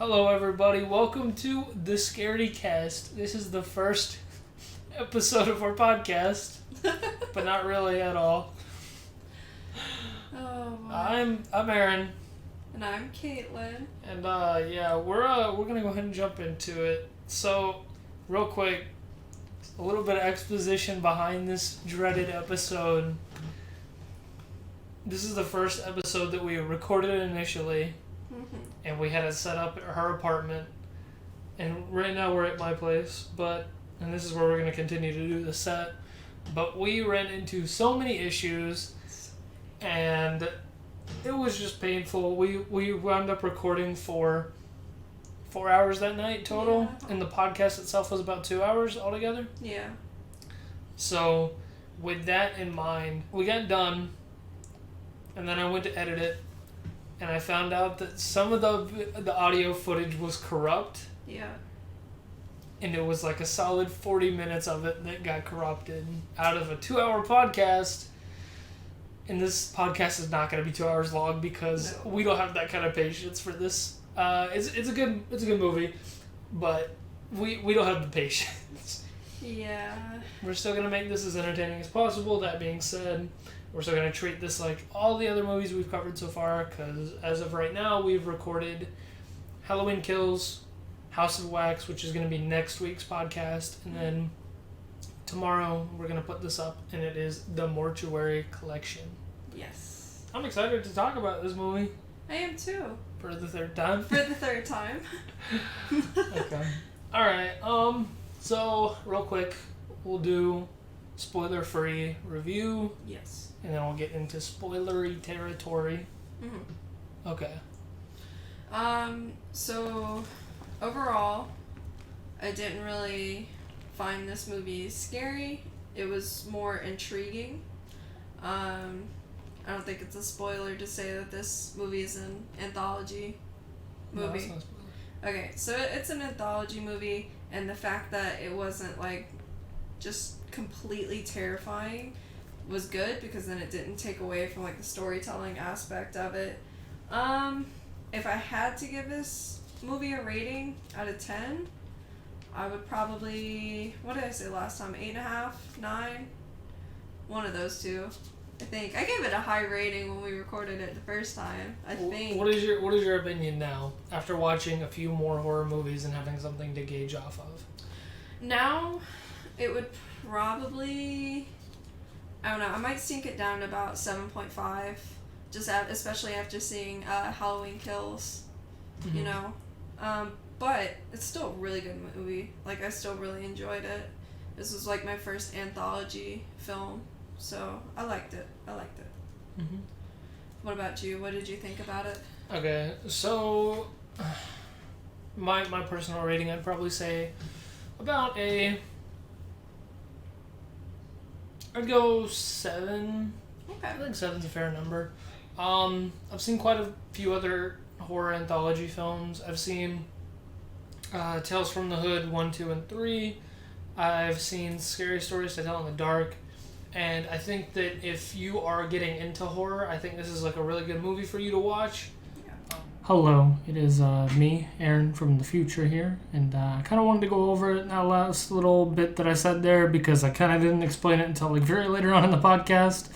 Hello, everybody. Welcome to the Scaredy Cast. This is the first episode of our podcast, but not really at all. Oh, I'm Aaron, and I'm Caitlin. and we're gonna go ahead and jump into it. So, real quick, a little bit of exposition behind this dreaded episode. This is the first episode that we recorded initially. And we had it set up at her apartment. And right now we're at my place. And this is where we're going to continue to do the set. But we ran into so many issues. And it was just painful. We wound up recording for 4 hours that night total. Yeah. And the podcast itself was about 2 hours altogether. Yeah. So with that in mind, we got done. And then I went to edit it. And I found out that some of the audio footage was corrupt. Yeah. And it was like a solid 40 minutes of it that got corrupted out of a 2-hour podcast. And this podcast is not going to be 2 hours long because we don't have that kind of patience for this. It's a good movie, but we don't have the patience. Yeah. We're still going to make this as entertaining as possible. That being said, we're still going to treat this like all the other movies we've covered so far, because as of right now, we've recorded Halloween Kills, House of Wax, which is going to be next week's podcast, and then tomorrow we're going to put this up, and it is the Mortuary Collection. Yes. I'm excited to talk about this movie. I am too. For the third time? For the third time. Okay. Alright, so real quick, we'll do spoiler-free review. Yes. And then we'll get into spoilery territory. Mm-hmm. Okay. So, overall, I didn't really find this movie scary. It was more intriguing. I don't think it's a spoiler to say that this movie is an anthology movie. No, it's not a spoiler. Okay, so it's an anthology movie, and the fact that it wasn't, just completely terrifying was good, because then it didn't take away from the storytelling aspect of it. If I had to give this movie a rating out of 10, I would probably, what did I say last time, 8.5, 9, one of those two. I think I gave it a high rating when we recorded it the first time. I think. What is your opinion now after watching a few more horror movies and having something to gauge off of? Now, it would probably, I don't know, I might sink it down to about 7.5, especially after seeing Halloween Kills, mm-hmm. you know. But it's still a really good movie. I still really enjoyed it. This was my first anthology film, so I liked it. Mm-hmm. What about you? What did you think about it? Okay, so my personal rating, I'd probably say about I'd go 7. Okay. I think 7's a fair number. I've seen quite a few other horror anthology films. I've seen Tales from the Hood 1, 2, and 3. I've seen Scary Stories to Tell in the Dark. And I think that if you are getting into horror, I think this is a really good movie for you to watch. Yeah. Hello, it is me, Aaron, from the future here. And I kind of wanted to go over it that last little bit that I said there, because I kind of didn't explain it until very later on in the podcast.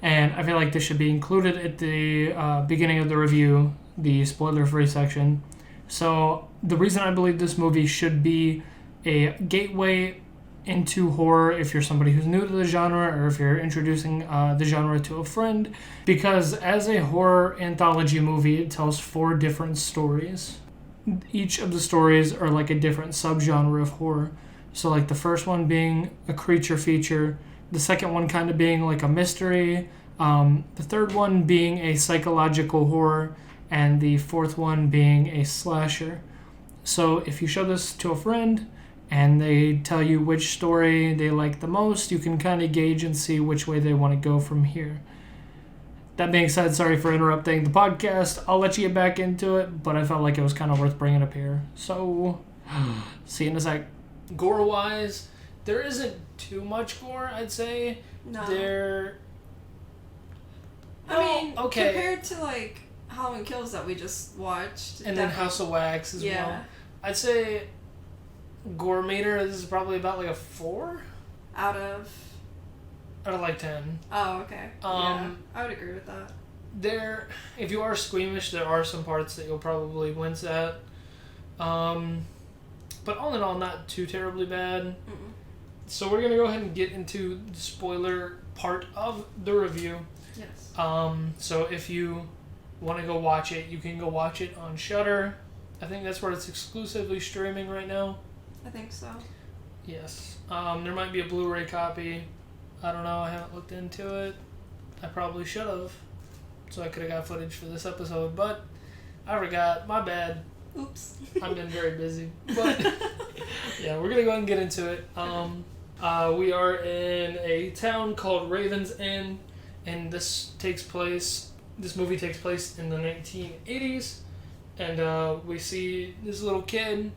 And I feel like this should be included at the beginning of the review, the spoiler-free section. So the reason I believe this movie should be a gateway into horror if you're somebody who's new to the genre, or if you're introducing the genre to a friend, because as a horror anthology movie, it tells 4 different stories. Each of the stories are a different subgenre of horror. So the first one being a creature feature, the second one kind of being a mystery, the third one being a psychological horror, and the fourth one being a slasher. So if you show this to a friend and they tell you which story they like the most, you can kind of gauge and see which way they want to go from here. That being said, sorry for interrupting the podcast. I'll let you get back into it, but I felt like it was kind of worth bringing up here. So, see you in a sec. Gore-wise, there isn't too much gore, I'd say. No. There... I mean, okay. compared to, Halloween Kills that we just watched. And then House of Wax as well. I'd say Gore Meter is probably about like a 4? Out of like 10. Oh, okay. Yeah, I would agree with that. If you are squeamish, there are some parts that you'll probably wince at. But all in all, not too terribly bad. Mm-mm. So we're going to go ahead and get into the spoiler part of the review. Yes. So if you want to go watch it, you can go watch it on Shudder. I think that's where it's exclusively streaming right now. I think so. Yes. There might be a Blu-ray copy. I don't know. I haven't looked into it. I probably should have. So I could have got footage for this episode, but I forgot. My bad. Oops. I've been very busy. But yeah, we're going to go ahead and get into it. We are in a town called Raven's Inn, and this movie takes place in the 1980s, and we see this little kid,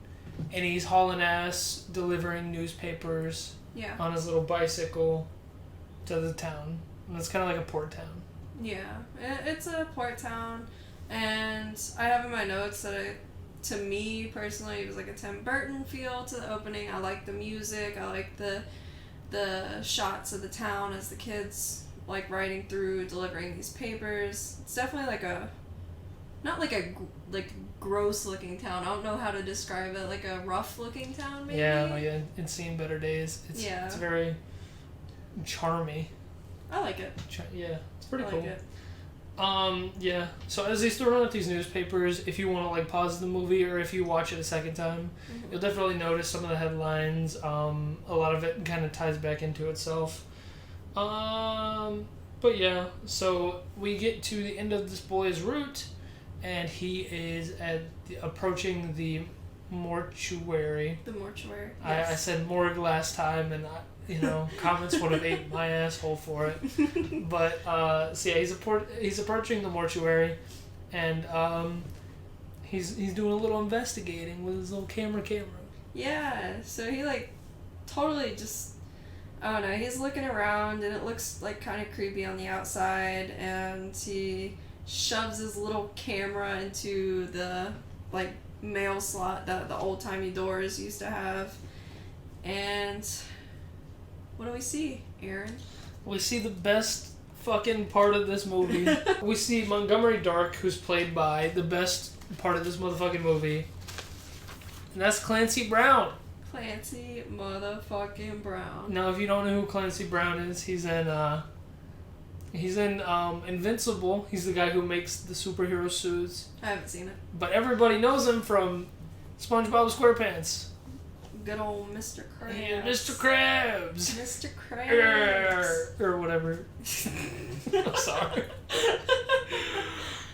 and he's hauling ass, delivering newspapers on his little bicycle to the town. And it's kind of like a port town. Yeah, it's a port town, and I have in my notes that to me personally, it was like a Tim Burton feel to the opening. I like the music. I like the shots of the town as the kids like riding through, delivering these papers. It's definitely like not like a gross looking town. I don't know how to describe it. Like a rough looking town, maybe. Yeah, it's seen better days. It's very charmy. I like it. Yeah, it's pretty cool. I like it. Yeah. So as he's throwing out these newspapers, if you want to like pause the movie or if you watch it a second time, you'll definitely notice some of the headlines. A lot of it kind of ties back into itself. But yeah, so we get to the end of this boy's route, and he is approaching the mortuary. The mortuary. Yes. I said morgue last time, and comments would have ate my asshole for it. But so yeah, he's approaching the mortuary, and he's doing a little investigating with his little camera. Yeah, so he like totally just, I don't know, he's looking around and it looks like kind of creepy on the outside, and he shoves his little camera into the like mail slot that the old timey doors used to have, and what do we see, Aaron? We see the best fucking part of this movie. We see Montgomery Dark, who's played by the best part of this motherfucking movie. And that's Clancy Brown. Clancy motherfucking Brown. Now, if you don't know who Clancy Brown is, he's in Invincible. He's the guy who makes the superhero suits. I haven't seen it. But everybody knows him from SpongeBob SquarePants. Good old Mr. Krabs. Yeah, Mr. Krabs. Mr. Krabs. Or whatever. I'm sorry.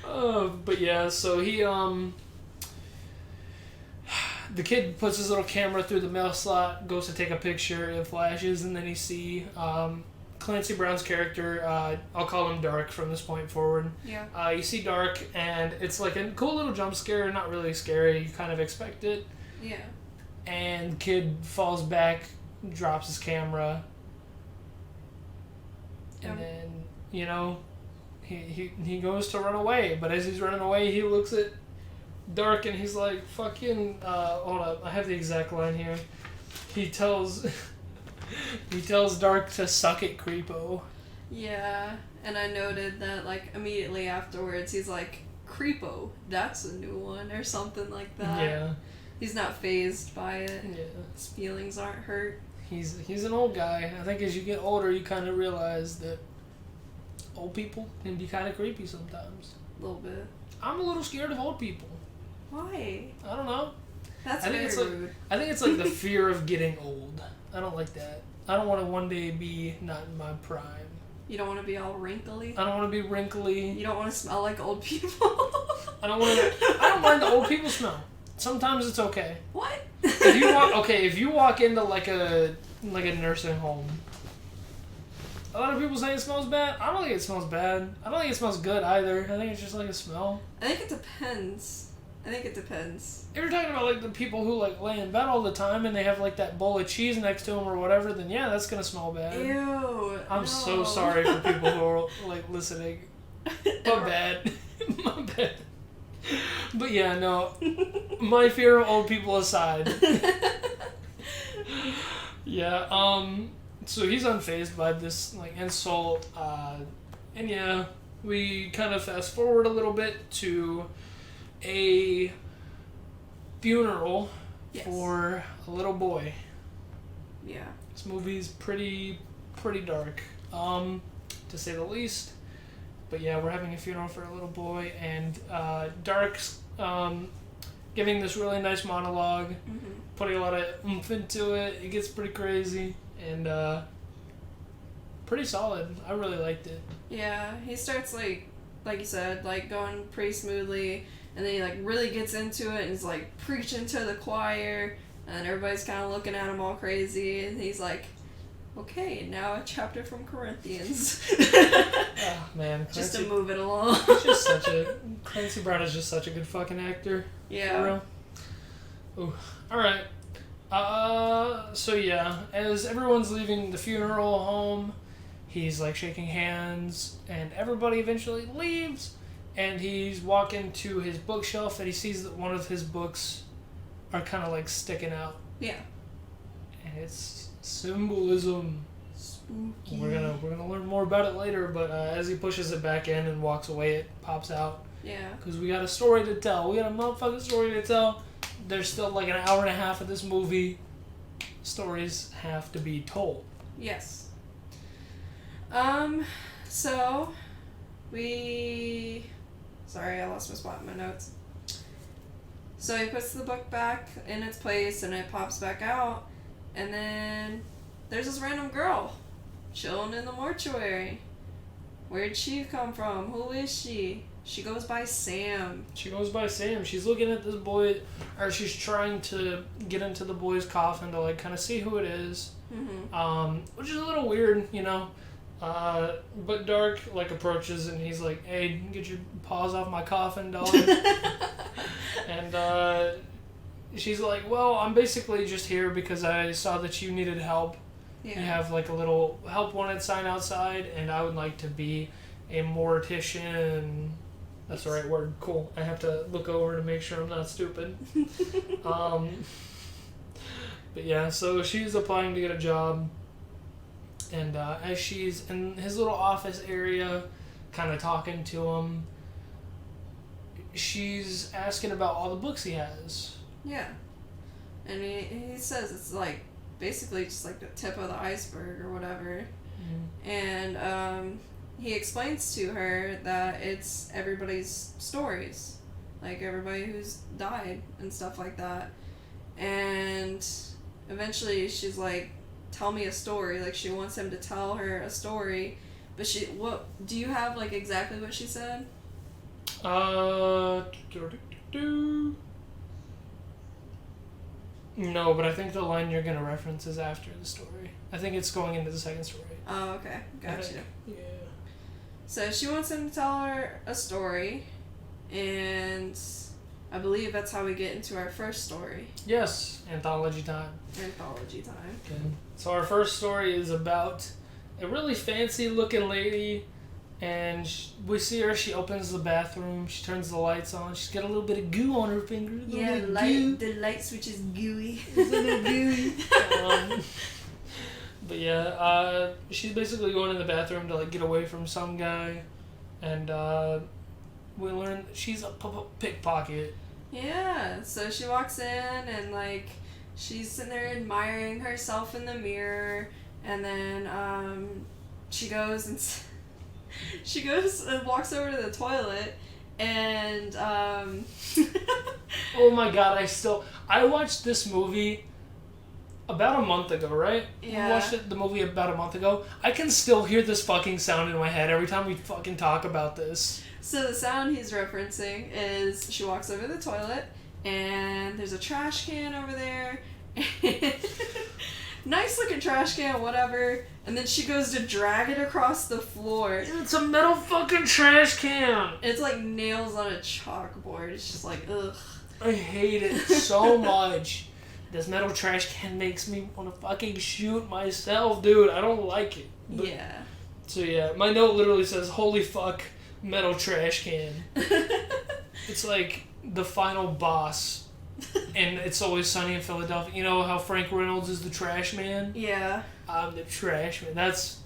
But yeah, so he, the kid puts his little camera through the mail slot, goes to take a picture, it flashes, and then you see, Clancy Brown's character, I'll call him Dark from this point forward. Yeah. You see Dark, and it's like a cool little jump scare, not really scary, you kind of expect it. Yeah. And kid falls back, drops his camera, and then, he goes to run away. But as he's running away, he looks at Dark and he's like, fucking, hold up, I have the exact line here. He tells Dark to suck it, creepo. Yeah, and I noted that, like, immediately afterwards, he's like, creepo, that's a new one, or something like that. Yeah. He's not fazed by it. Yeah. His feelings aren't hurt. He's an old guy. I think as you get older, you kind of realize that old people can be kind of creepy sometimes. A little bit. I'm a little scared of old people. Why? I don't know. That's very rude. I think it's like the fear of getting old. I don't like that. I don't want to one day be not in my prime. You don't want to be all wrinkly? I don't want to be wrinkly. You don't want to smell like old people? I don't mind the old people smell. Sometimes it's okay. What? If you walk into like a nursing home, a lot of people say it smells bad. I don't think it smells bad. I don't think it smells good either. I think it's just like a smell. I think it depends. If you're talking about like the people who like lay in bed all the time and they have like that bowl of cheese next to them or whatever, then yeah, that's gonna smell bad. Ew. I'm so sorry for people who are like listening. But bad. My bad. But yeah, no. My fear of old people aside. Yeah, so he's unfazed by this, like, insult, and yeah, we kind of fast forward a little bit to a funeral for a little boy. Yeah. This movie's pretty dark, to say the least. But yeah, we're having a funeral for a little boy, and Dark's giving this really nice monologue, putting a lot of oomph into it. It gets pretty crazy, and pretty solid. I really liked it. Yeah, he starts, like you said, like, going pretty smoothly, and then he, like, really gets into it, and he's, like, preaching to the choir, and everybody's kind of looking at him all crazy, and he's like, okay, now a chapter from Corinthians. Oh, man. Clancy, just to move it along. Clancy Brown is just such a good fucking actor. Yeah. For real. Ooh. Alright. So yeah, as everyone's leaving the funeral home, he's, like, shaking hands, and everybody eventually leaves, and he's walking to his bookshelf, and he sees that one of his books are kind of, like, sticking out. Yeah. And it's symbolism. Spooky. We're gonna learn more about it later, but as he pushes it back in and walks away, it pops out. Yeah. Because we got a story to tell. We got a motherfucking story to tell. There's still like an hour and a half of this movie. Stories have to be told. Yes. So sorry, I lost my spot in my notes. So he puts the book back in its place, and it pops back out, and then there's this random girl chilling in the mortuary. Where'd she come from? Who is she? She goes by Sam. She's looking at this boy, or she's trying to get into the boy's coffin to, like, kind of see who it is. Which is a little weird, you know. But Dark, like, approaches, and he's like, hey, get your paws off my coffin, dog. And she's like, well, I'm basically just here because I saw that you needed help. Yeah. You have, like, a little help wanted sign outside, and I would like to be a mortician. That's the right word. Cool. I have to look over to make sure I'm not stupid. But yeah, so she's applying to get a job, and as she's in his little office area, kind of talking to him, she's asking about all the books he has. Yeah. And he says it's, like, basically just, like, the tip of the iceberg or whatever. And he explains to her that it's everybody's stories, like everybody who's died and stuff like that. And eventually she's like, tell me a story. Like, she wants him to tell her a story, but what do you have, like, exactly what she said? No, but I think the line you're gonna reference is after the story. I think it's going into the second story. Oh, okay. Gotcha. Yeah. So she wants him to tell her a story, and I believe that's how we get into our first story. Yes, anthology time. Anthology time. Okay. So our first story is about a really fancy-looking lady, and we see her. She opens the bathroom. She turns the lights on. She's got a little bit of goo on her finger. Yeah, the light switch is gooey. It's a little gooey. But yeah, she's basically going in the bathroom to, like, get away from some guy, and we learn that she's a pickpocket. Yeah, so she walks in, and, like, she's sitting there admiring herself in the mirror, and then she goes and walks over to the toilet, and Oh my god, I watched this movie about a month ago, right? Yeah. We watched the movie about a month ago. I can still hear this fucking sound in my head every time we fucking talk about this. So the sound he's referencing is she walks over to the toilet, and there's a trash can over there. Nice looking trash can, whatever. And then she goes to drag it across the floor. It's a metal fucking trash can! It's like nails on a chalkboard. It's just like, ugh. I hate it so much. This metal trash can makes me want to fucking shoot myself, dude. I don't like it. But, yeah. So yeah, my note literally says, holy fuck, metal trash can. It's like the final boss. And It's Always Sunny in Philadelphia. You know how Frank Reynolds is the trash man? Yeah. I'm the trash man. That's...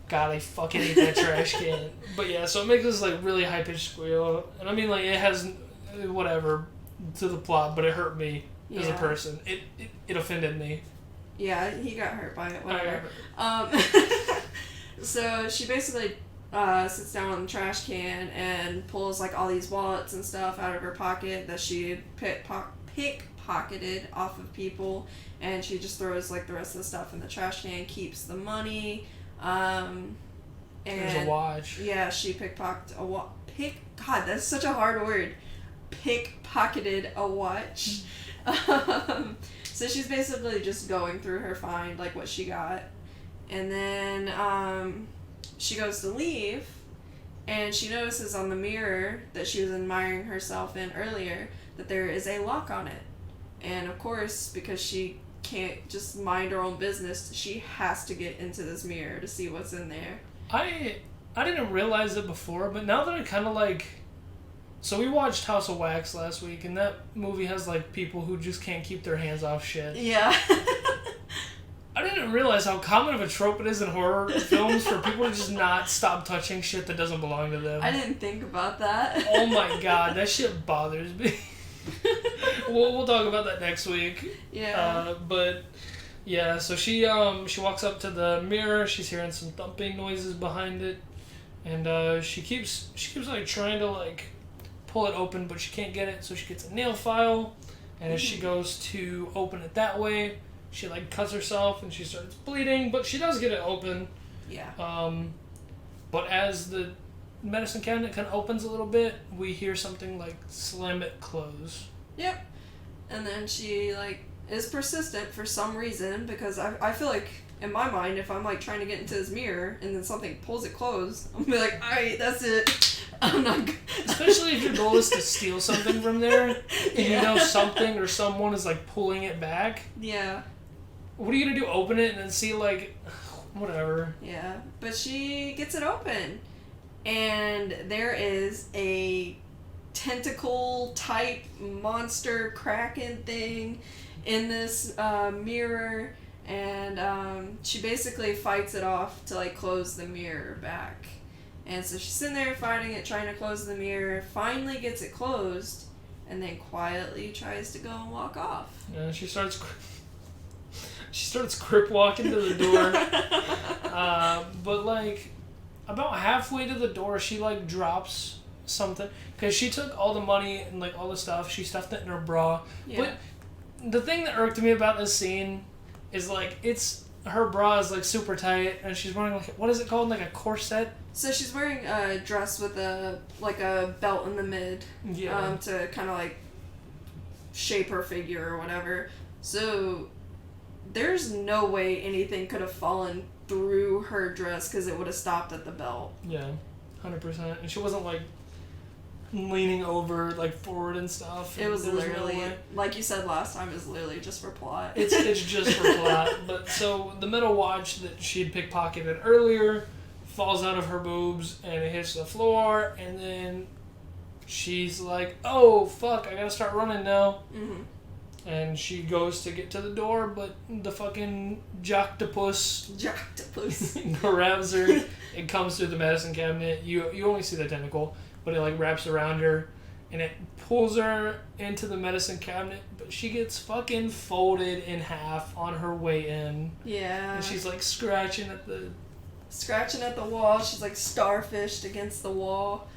God, I fucking hate that trash can. But yeah, so it makes this like really high-pitched squeal. And I mean, like, it has whatever to the plot, but it hurt me as a person. It offended me. Yeah, he got hurt by it, whatever. So she basically sits down on the trash can and pulls like all these wallets and stuff out of her pocket that she had pickpocketed off of people, and she just throws like the rest of the stuff in the trash can, keeps the money. And there's a watch. Yeah, she pickpocketed a watch. God, that's such a hard word. Pickpocketed a watch. So she's basically just going through her find, like what she got. And then she goes to leave, and she notices on the mirror that she was admiring herself in earlier that there is a lock on it. And of course, because she can't just mind her own business, she has to get into this mirror to see what's in there. I didn't realize it before, but now that I kind of like... So we watched House of Wax last week, and that movie has like people who just can't keep their hands off shit. Yeah. I didn't realize how common of a trope it is in horror films for people to just not stop touching shit that doesn't belong to them. I didn't think about that. Oh my god, that shit bothers me. We'll talk about that next week. Yeah. But yeah, so she walks up to the mirror. She's hearing some thumping noises behind it, and she keeps like trying to like pull it open, but she can't get it. So she gets a nail file, and as she goes to open it that way, she like cuts herself and she starts bleeding. But she does get it open. Yeah. But as the medicine cabinet kind of opens a little bit, we hear something like slam it close. Yep. And then she like is persistent for some reason, because I feel like in my mind, if I'm like trying to get into this mirror and then something pulls it closed, I'm gonna be like, alright, that's it. I'm not Especially if your goal is to steal something from there and you know something or someone is like pulling it back. Yeah. What are you gonna do? Open it and then see like whatever. Yeah. But she gets it open, and there is a tentacle type monster kraken thing in this mirror, and she basically fights it off to like close the mirror back. And so she's sitting there fighting it, trying to close the mirror, finally gets it closed, and then quietly tries to go and walk off. Yeah, she starts crip walking to the door. But like about halfway to the door, she like drops something, because she took all the money and like all the stuff, she stuffed it in her bra. Yeah. But the thing that irked me about this scene is like her bra is like super tight, and she's wearing like, what is it called, like a corset? So she's wearing a dress with a belt in the mid, to kind of like shape her figure or whatever. So there's no way anything could have fallen through her dress, because it would have stopped at the belt. Yeah, 100%. And she wasn't like leaning over like forward and stuff. It was literally, like you said last time, is literally just for plot. It's just for plot. But so the metal watch that she'd pickpocketed earlier falls out of her boobs and it hits the floor, and then she's like, oh fuck, I gotta start running now. Mm-hmm. And she goes to get to the door, but the fucking joctopus grabs her. It comes through the medicine cabinet. You only see the tentacle, but it like wraps around her, and it pulls her into the medicine cabinet. But she gets fucking folded in half on her way in. Yeah. And she's like scratching at the wall. She's like starfished against the wall.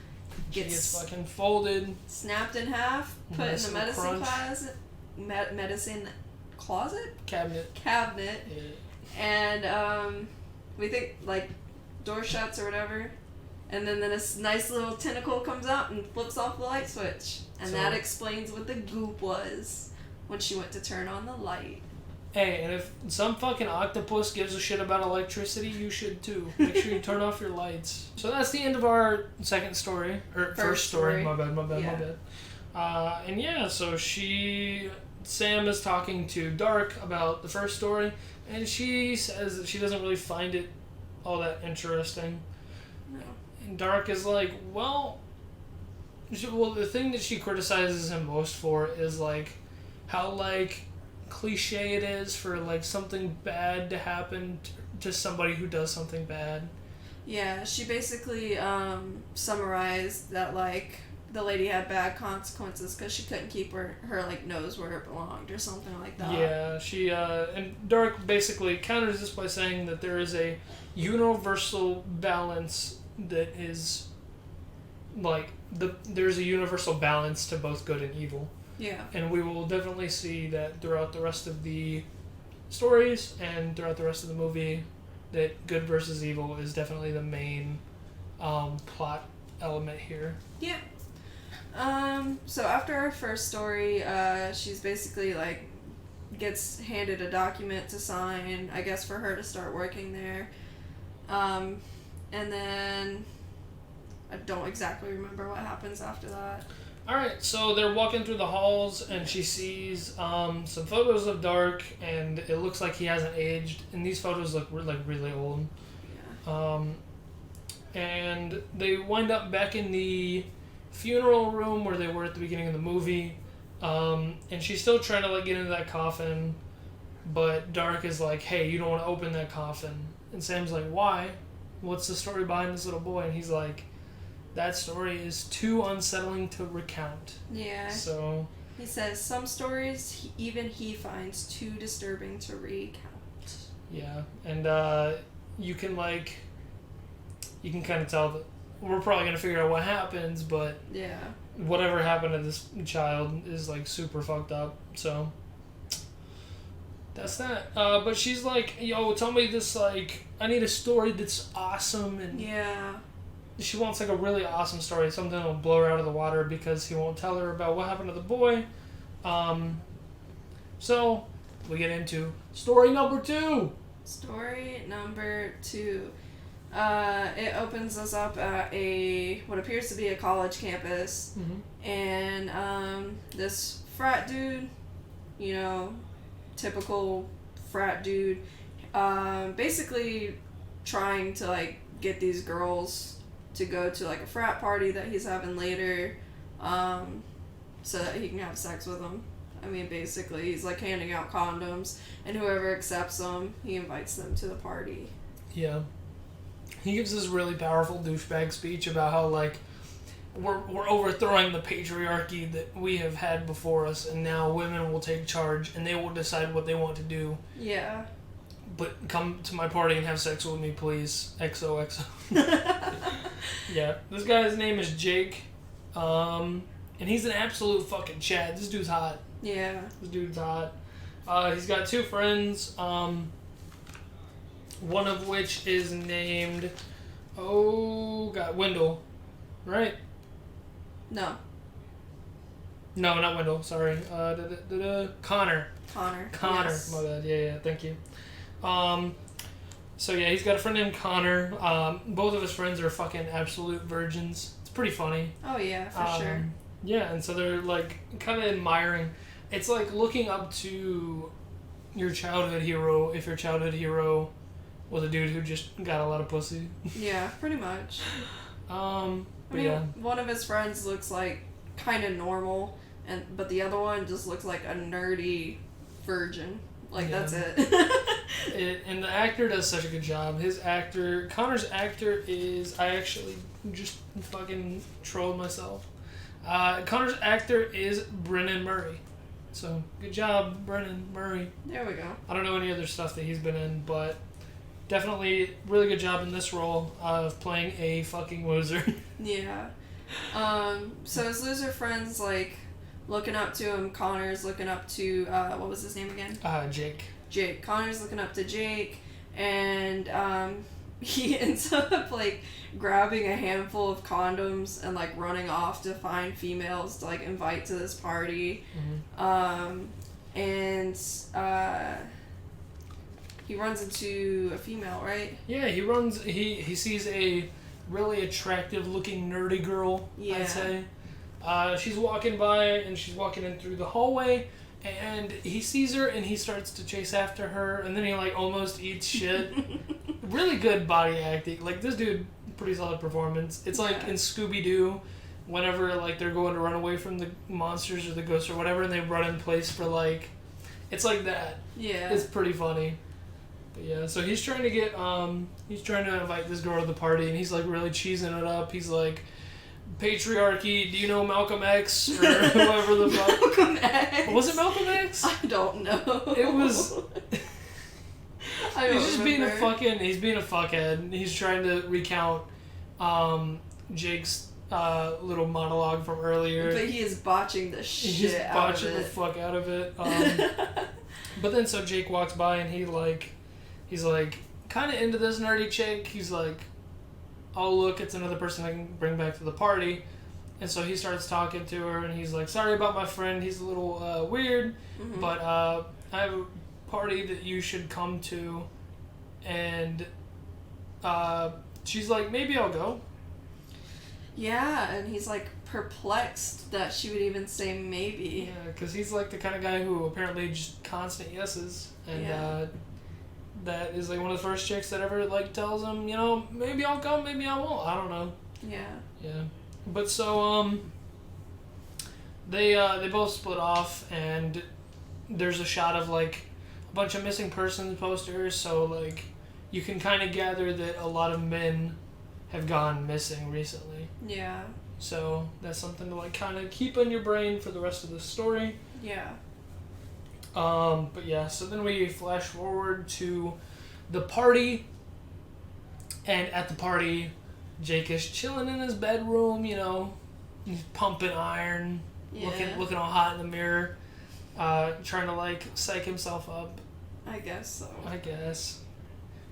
She gets fucking folded, snapped in half, put in the medicine closet? Cabinet. Yeah. And we think like door shuts or whatever, and then this nice little tentacle comes out and flips off the light switch, and that explains what the goop was when she went to turn on the light. Hey, and if some fucking octopus gives a shit about electricity, you should too. Make sure you turn off your lights. So that's the end of our second story. Or first story. My bad. And yeah, so Sam is talking to Dark about the first story, and she says that she doesn't really find it all that interesting. No. Dark is like, well, the thing that she criticizes him most for is like how like cliche it is for like something bad to happen to somebody who does something bad. Yeah, she basically summarized that like the lady had bad consequences because she couldn't keep her like nose where it belonged or something like that. Yeah, she and Dark basically counters this by saying that there is a universal balance that is like there's a universal balance to both good and evil. Yeah. And we will definitely see that throughout the rest of the stories and throughout the rest of the movie, that good versus evil is definitely the main plot element here. Yeah. So after our first story, she's basically like gets handed a document to sign, I guess, for her to start working there. And then I don't exactly remember what happens after that. Alright, so they're walking through the halls and she sees some photos of Dark, and it looks like he hasn't aged, and these photos look like really old. Yeah. And they wind up back in the funeral room where they were at the beginning of the movie, and she's still trying to like get into that coffin, but Dark is like, hey, you don't want to open that coffin. And Sam's like, why? What's the story behind this little boy? And he's like, that story is too unsettling to recount. Yeah. So he says some stories even he finds too disturbing to recount. Yeah, and you can kind of tell that we're probably gonna figure out what happens, but yeah, whatever happened to this child is like super fucked up. So that's that. But she's like, yo, tell me this, like, I need a story that's awesome, and yeah. She wants like a really awesome story, something that'll blow her out of the water because he won't tell her about what happened to the boy. So we get into story number 2. Story number 2. It opens us up at what appears to be a college campus, and this frat dude, you know, typical frat dude, basically trying to like get these girls to go to like a frat party that he's having later, so that he can have sex with them. I mean, basically, he's like handing out condoms, and whoever accepts them, he invites them to the party. Yeah. He gives this really powerful douchebag speech about how like we're overthrowing the patriarchy that we have had before us, and now women will take charge and they will decide what they want to do. Yeah. But come to my party and have sex with me, please. XOXO. Yeah. This guy's name is Jake. And he's an absolute fucking Chad. This dude's hot. Yeah. This dude's hot. He's got 2 friends. One of which is named... Oh, God. Wendell. Right? No. No, not Wendell. Sorry. Connor. Connor. Yes. My bad. Yeah. Thank you. So yeah, he's got a friend named Connor. Both of his friends are fucking absolute virgins. It's pretty funny. Oh yeah, for sure. Yeah, and so they're like kind of admiring. It's like looking up to your childhood hero if your childhood hero was a dude who just got a lot of pussy. Yeah, pretty much. Yeah. One of his friends looks like kind of normal, but the other one just looks like a nerdy virgin. Like, yeah. That's it. And the actor does such a good job. Connor's actor is, I actually just fucking trolled myself. Connor's actor is Brennan Murray. So, good job, Brennan Murray. There we go. I don't know any other stuff that he's been in, but definitely really good job in this role of playing a fucking loser. Yeah. So his loser friends, like, looking up to him. Connor's looking up to, what was his name again? Jake. Jake. Connor's looking up to Jake, and he ends up, like, grabbing a handful of condoms and, like, running off to find females to, like, invite to this party. He runs into a female, right? Yeah, he sees a really attractive looking nerdy girl, I'd say. She's walking by, and she's walking in through the hallway, and he sees her, and he starts to chase after her, and then he, like, almost eats shit. Really good body acting. Like, this dude pretty solid performance. It's like Yeah. in Scooby-Doo, whenever like they're going to run away from the monsters or the ghosts or whatever, and they run in place for like, it's like that. Yeah. It's pretty funny. But yeah, so he's trying to get he's trying to invite this girl to the party, and he's like really cheesing it up. He's like, patriarchy, do you know Malcolm X or whoever the fuck? Malcolm X. Was it Malcolm X? I don't know. It was. I don't He's just being a remember. he's being a fuckhead. He's trying to recount Jake's little monologue from earlier. But he is botching the He's shit out botching of the it. fuck out of it. But then so Jake walks by and he's like kind of into this nerdy chick. He's like, oh look, it's another person I can bring back to the party. And so he starts talking to her and he's like, sorry about my friend, he's a little weird, Mm-hmm. but I have a party that you should come to. And she's like, maybe I'll go. Yeah, and he's like perplexed that she would even say maybe. Yeah, because he's like the kind of guy who apparently just constant yeses. And Yeah. that is like one of the first chicks that ever like tells him, you know, maybe I'll come, maybe I won't. I don't know. Yeah. Yeah. But so they both split off, and there's a shot of like a bunch of missing persons posters, so like you can kind of gather that a lot of men have gone missing recently. Yeah. So that's something to like kind of keep in your brain for the rest of the story. Yeah. But yeah, so then we flash forward to the party, and at the party, Jake is chilling in his bedroom, you know, he's pumping iron, Yeah. looking all hot in the mirror, trying to like psych himself up, I guess so. I guess.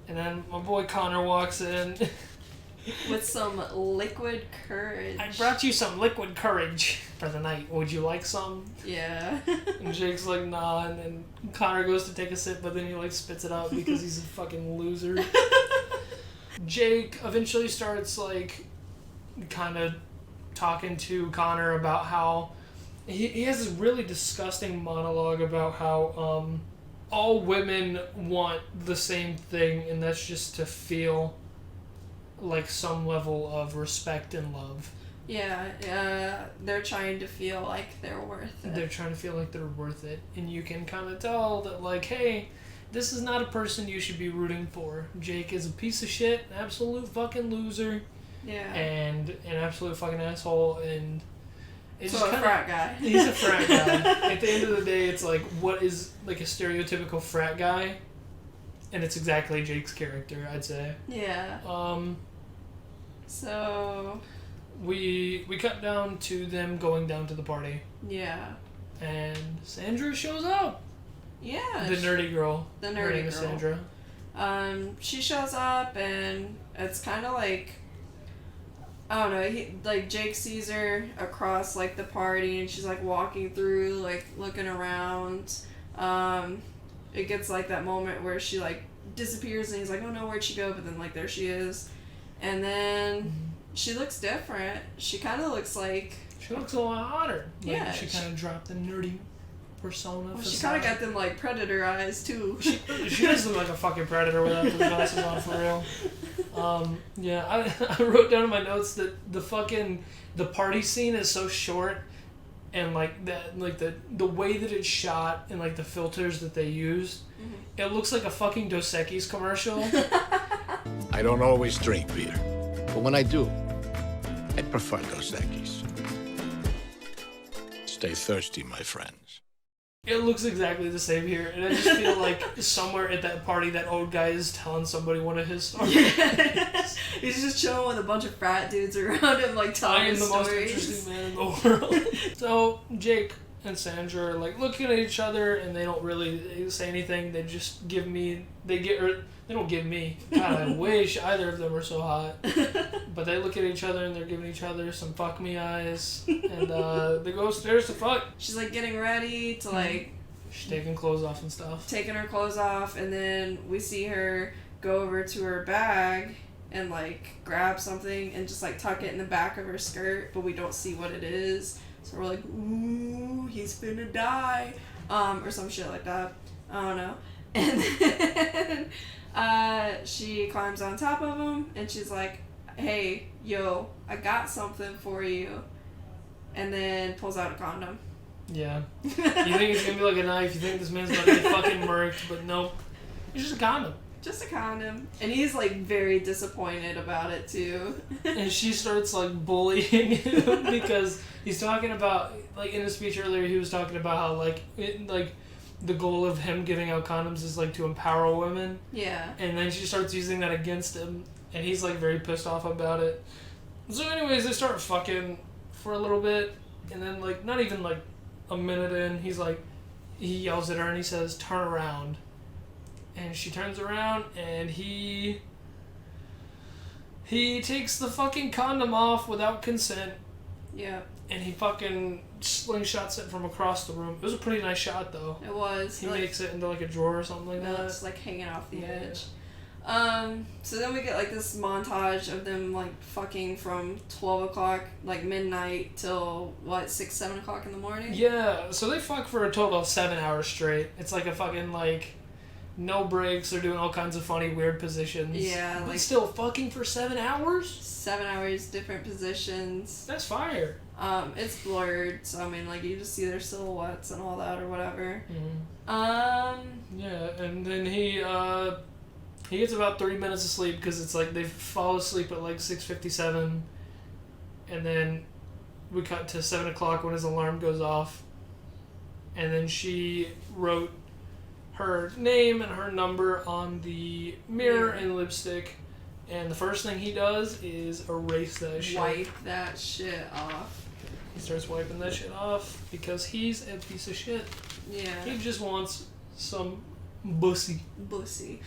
And then my boy Connor walks in. With some liquid courage. I brought you some liquid courage for the night. Would you like some? Yeah. And Jake's like, nah, and then Connor goes to take a sip, but then he like spits it out because he's a fucking loser. Jake eventually starts like kind of talking to Connor about how he has this really disgusting monologue about how all women want the same thing, and that's just to feel like some level of respect and love. Yeah, they're trying to feel like they're worth it. They're trying to feel like they're worth it, and you can kind of tell that like, hey, this is not a person you should be rooting for. Jake is a piece of shit, an absolute fucking loser, Yeah. and an absolute fucking asshole, and it's So just a kinda, frat guy. he's a frat guy. At the end of the day, it's like, what is like a stereotypical frat guy? And it's exactly Jake's character, I'd say. Yeah. So. We cut down to them going down to the party, Yeah. and Sandra shows up. Yeah. The nerdy girl. The Her name nerdy is girl. Sandra. She shows up and it's kind of like, I don't know, like Jake sees her across like the party and she's like walking through, like looking around. It gets like that moment where she like disappears and he's like, oh no, where'd she go? But then like there she is. And then she looks different. She kind of looks like... She looks a lot hotter. Like, Yeah, she kind of dropped the nerdy persona. Well, she facade. kind of got them like predator eyes too. She does look like a fucking predator without the glasses on, for real. Yeah, I wrote down in my notes that the party scene is so short, and like that, like the way that it's shot and like the filters that they used, it looks like a fucking Dos Equis commercial. I don't always drink beer, but when I do, I prefer Dos Equis. Stay thirsty, my friends. It looks exactly the same here, and I just feel like somewhere at that party, that old guy is telling somebody one of his stories. He's just chilling with a bunch of frat dudes around him, like I telling am his the most stories. interesting man in the world. So Jake and Sandra are like looking at each other, and they don't really say anything. They just give me. They don't give me. God, I wish either of them were so hot. But they look at each other and they're giving each other some fuck me eyes, and they go upstairs to fuck. She's like getting ready to like She's taking clothes off and stuff. taking her clothes off, and then we see her go over to her bag and like grab something and just like tuck it in the back of her skirt, but we don't see what it is. So we're like, ooh, he's finna die, or some shit like that. I don't know. And then she climbs on top of him and she's like, hey, yo, I got something for you. And then pulls out a condom. Yeah. You think it's gonna be like a knife, you think this man's gonna get fucking murked, but nope. It's just a condom. Just a condom. And he's like very disappointed about it too. And she starts like bullying him because he's talking about, like in his speech earlier, he was talking about how like the goal of him giving out condoms is like to empower women. Yeah. And then she starts using that against him, and he's like very pissed off about it. So anyways, they start fucking for a little bit, and then like not even like a minute in, he yells at her and he says, "Turn around." And she turns around, and he takes the fucking condom off without consent. Yeah. And he fucking slingshots it from across the room. It was a pretty nice shot, though. It was. He makes it into like a drawer or something like that. It's like hanging off the edge. So then we get like this montage of them like fucking from 12 o'clock, like midnight, till what, 6, 7 o'clock in the morning? Yeah, so they fuck for a total of 7 hours straight. It's like a fucking like no breaks. They're doing all kinds of funny, weird positions. Yeah, but like still fucking for 7 hours? 7 hours, different positions. That's fire. It's blurred, so I mean, like, you just see their silhouettes and all that or whatever. Mm-hmm. Yeah, and then he gets about 3 minutes of sleep because it's like they fall asleep at like 6:57, and then we cut to 7 o'clock when his alarm goes off, and then she wrote her name and her number on the mirror and lipstick, and the first thing he does is erase that shit. Wipe that shit off. He starts wiping that shit off because he's a piece of shit. Yeah. He just wants some bussy. Bussy.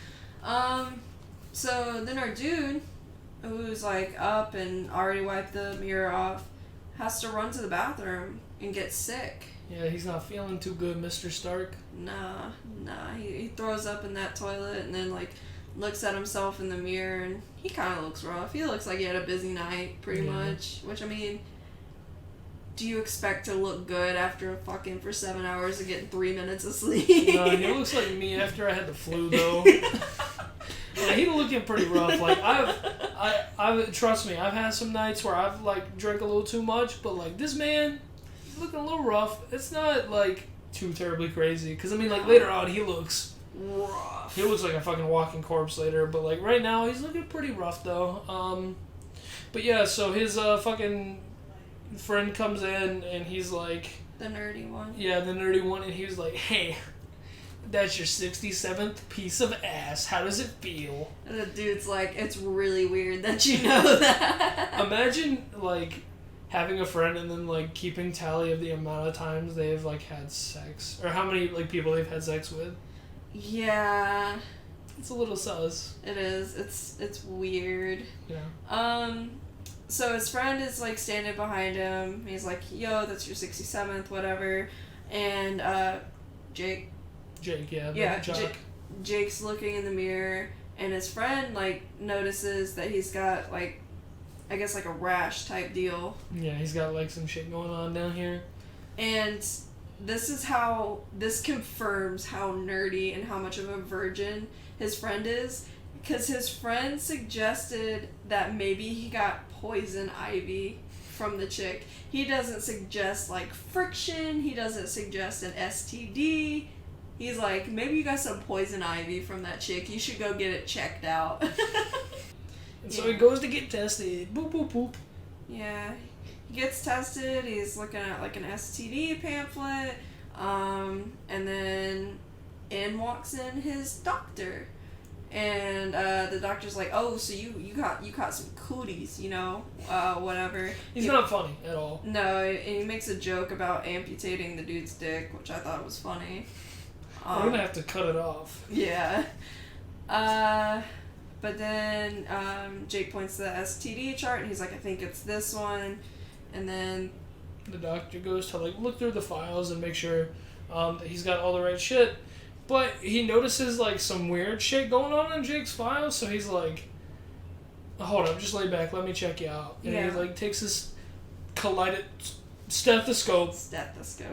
So then our dude, who's like up and already wiped the mirror off, has to run to the bathroom and get sick. Yeah, he's not feeling too good, Mr. Stark. Nah. He throws up in that toilet and then like looks at himself in the mirror, and he kind of looks rough. He looks like he had a busy night, pretty much. Which, I mean, do you expect to look good after fucking for 7 hours and getting 3 minutes of sleep? No, he looks like me after I had the flu, though. Yeah, he looking pretty rough. Like, I've trust me, I've had some nights where I've like drank a little too much, but like this man, he's looking a little rough. It's not like too terribly crazy, because I mean, like later on he looks rough. He looks like a fucking walking corpse later, but like right now he's looking pretty rough though. But yeah, so his fucking friend comes in and he's like, the nerdy one. Yeah, the nerdy one, and he was like, "Hey, that's your 67th piece of ass. How does it feel?" And the dude's like, "It's really weird that you know that." Imagine like having a friend and then like keeping tally of the amount of times they've like had sex, or how many like people they've had sex with. Yeah. It's a little sus. It is. It's weird. Yeah. So his friend is like standing behind him. He's like, "Yo, that's your 67th, whatever." And Jake, yeah, Jake's looking in the mirror, and his friend like notices that he's got like, I guess like a rash type deal. Yeah, he's got like some shit going on down here. And this confirms how nerdy and how much of a virgin his friend is, because his friend suggested that maybe he got poison ivy from the chick. He doesn't suggest like friction. He doesn't suggest an STD. He's like, maybe you got some poison ivy from that chick. You should go get it checked out. And so he goes to get tested. Boop, boop, boop. Yeah. He gets tested. He's looking at like an STD pamphlet. And then in walks in his doctor. And the doctor's like, "Oh, so you caught some cooties, you know, whatever." He's not funny at all. No, and he makes a joke about amputating the dude's dick, which I thought was funny. We're gonna have to cut it off. Yeah. But then Jake points to the STD chart, and he's like, "I think it's this one." And then the doctor goes to like look through the files and make sure that he's got all the right shit. But he notices like some weird shit going on in Jake's files, so he's like, "Hold up, just lay back, let me check you out." And he like takes his stethoscope,